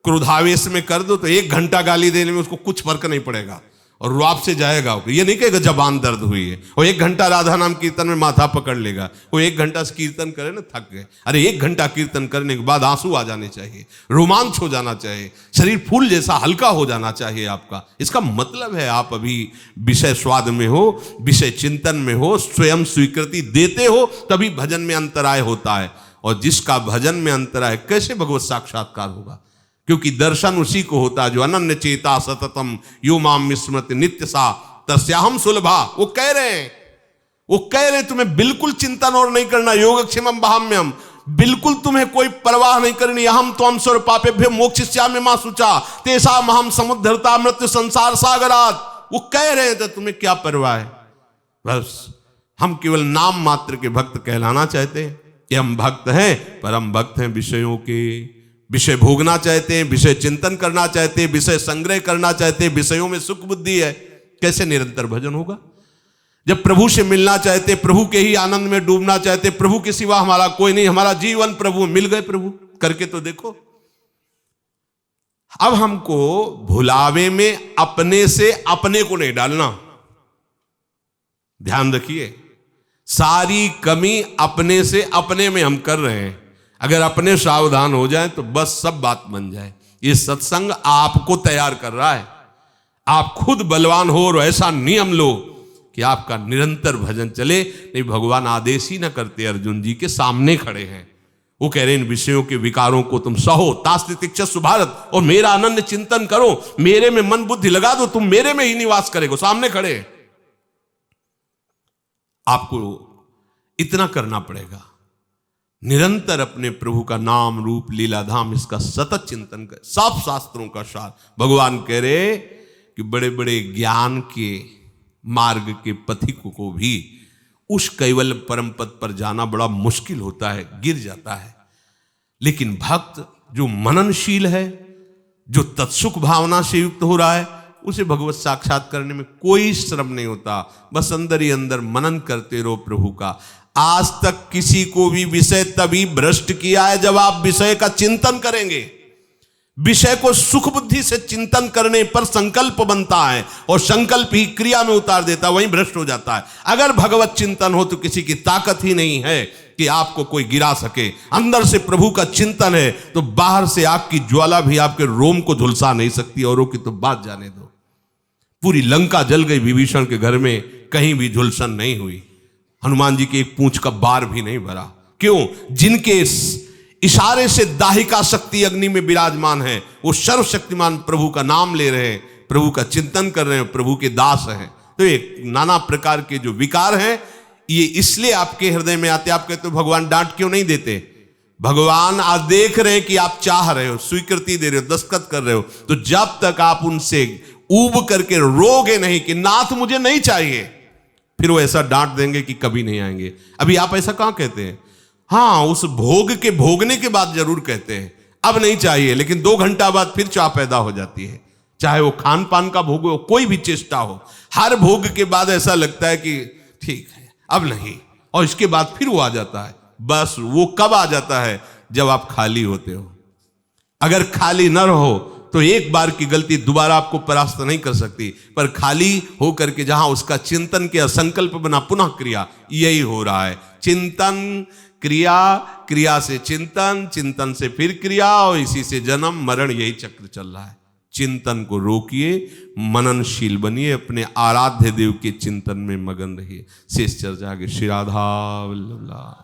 क्रोधावेश में कर दो, तो 1 घंटा गाली देने में उसको कुछ फर्क नहीं पड़ेगा और रुआब से जाएगा। ये नहीं कहेगा जबान दर्द हुई है। और 1 घंटा राधा नाम कीर्तन में माथा पकड़ लेगा। वो 1 घंटा कीर्तन करे ना, थक गए। अरे 1 घंटा कीर्तन करने के बाद आंसू आ जाने चाहिए, रोमांच हो जाना चाहिए, शरीर फूल जैसा हल्का हो जाना चाहिए आपका। इसका मतलब है आप अभी विषय स्वाद में हो, विषय चिंतन में हो, स्वयं स्वीकृति देते हो, तभी भजन में अंतराय होता है। और जिसका भजन में अंतराय, कैसे भगवत साक्षात्कार होगा? क्योंकि दर्शन उसी को होता है जो अनन्य चेता सततम यो माम विस्मृति नित्य सा तस्याहम सुलभा। वो कह रहे तुम्हें बिल्कुल चिंतन और नहीं करना, योगक्षेमम बहाम्यम, बिल्कुल तुम्हें कोई परवाह नहीं करनी। अहम त्वं स्वर पापेभ्यो मोक्षयिष्यामि मा शुचा तेषाम् अहम समुद्धरता मृत्यु संसार सागरात्। वो कह रहे थे तुम्हें क्या परवाह है? बस हम केवल नाम मात्र के भक्त कहलाना चाहते हैं कि हम भक्त हैं, पर हम भक्त हैं विषयों के। विषय भोगना चाहते हैं, विषय चिंतन करना चाहते हैं, विषय संग्रह करना चाहते हैं, विषयों में सुख बुद्धि है। कैसे निरंतर भजन होगा? जब प्रभु से मिलना चाहते, प्रभु के ही आनंद में डूबना चाहते, प्रभु के सिवा हमारा कोई नहीं, हमारा जीवन प्रभु, मिल गए प्रभु, करके तो देखो। अब हमको भुलावे में अपने से अपने को नहीं डालना, ध्यान रखिए। सारी कमी अपने से अपने में हम कर रहे हैं। अगर अपने सावधान हो जाए तो बस सब बात बन जाए। ये सत्संग आपको तैयार कर रहा है। आप खुद बलवान हो और ऐसा नियम लो कि आपका निरंतर भजन चले। नहीं, भगवान आदेश ही ना करते, अर्जुन जी के सामने खड़े हैं, वो कह रहे हैं इन विषयों के विकारों को तुम सहो, तास्ति तिक्षस्व भारत, और मेरा अनन्य चिंतन करो, मेरे में मन बुद्धि लगा दो, तुम मेरे में ही निवास करेगो। सामने खड़े हैं। आपको इतना करना पड़ेगा, निरंतर अपने प्रभु का नाम रूप लीला धाम इसका सतत चिंतन कर। सब शास्त्रों का सार भगवान कह रहे कि बड़े बड़े ज्ञान के मार्ग के पथिक को भी उस कैवल्य परम पद पर जाना बड़ा मुश्किल होता है, गिर जाता है। लेकिन भक्त जो मननशील है, जो तत्सुख भावना से युक्त हो रहा है, उसे भगवत साक्षात करने में कोई श्रम नहीं होता। बस अंदर ही अंदर मनन करते रहो प्रभु का। आज तक किसी को भी विषय तभी भ्रष्ट किया है जब आप विषय का चिंतन करेंगे। विषय को सुख बुद्धि से चिंतन करने पर संकल्प बनता है और संकल्प ही क्रिया में उतार देता है, वहीं भ्रष्ट हो जाता है। अगर भगवत चिंतन हो तो किसी की ताकत ही नहीं है कि आपको कोई गिरा सके। अंदर से प्रभु का चिंतन है तो बाहर से आग की ज्वाला भी आपके रोम को झुलसा नहीं सकती, औरों की तो बात जाने दो। पूरी लंका जल गई विभीषण के घर में, कहीं भी झुलसन नहीं हुई। हनुमान जी की एक पूंछ का बार भी नहीं भरा। क्यों? जिनके इशारे से दाहिका शक्ति अग्नि में विराजमान है, वो सर्वशक्तिमान प्रभु का नाम ले रहे हैं, प्रभु का चिंतन कर रहे हैं, प्रभु के दास हैं। तो एक नाना प्रकार के जो विकार हैं ये इसलिए आपके हृदय में आते। आप कहते हो भगवान डांट क्यों नहीं देते? भगवान आज देख रहे हैं कि आप चाह रहे हो, स्वीकृति दे रहे हो, दस्तखत कर रहे हो। तो जब तक आप उनसे ऊब करके रोगे नहीं कि नाथ मुझे नहीं चाहिए, फिर वो ऐसा डांट देंगे कि कभी नहीं आएंगे। अभी आप ऐसा कहां कहते हैं? हाँ, उस भोग के भोगने के बाद जरूर कहते हैं अब नहीं चाहिए, लेकिन 2 घंटा बाद फिर चाह पैदा हो जाती है। चाहे वो खान पान का भोग हो, कोई भी चेष्टा हो, हर भोग के बाद ऐसा लगता है कि ठीक है अब नहीं, और इसके बाद फिर वो आ जाता है। बस वो कब आ जाता है? जब आप खाली होते हो। अगर खाली न रहो तो एक बार की गलती दोबारा आपको परास्त नहीं कर सकती, पर खाली होकर के जहां उसका चिंतन किया, संकल्प बना, पुनः क्रिया, यही हो रहा है। चिंतन क्रिया, क्रिया से चिंतन, चिंतन से फिर क्रिया, और इसी से जन्म मरण, यही चक्र चल रहा है। चिंतन को रोकिए, मननशील बनिए, अपने आराध्य देव के चिंतन में मगन रहिए। शेष चर्चा आगे। श्री राधा वल्लभ।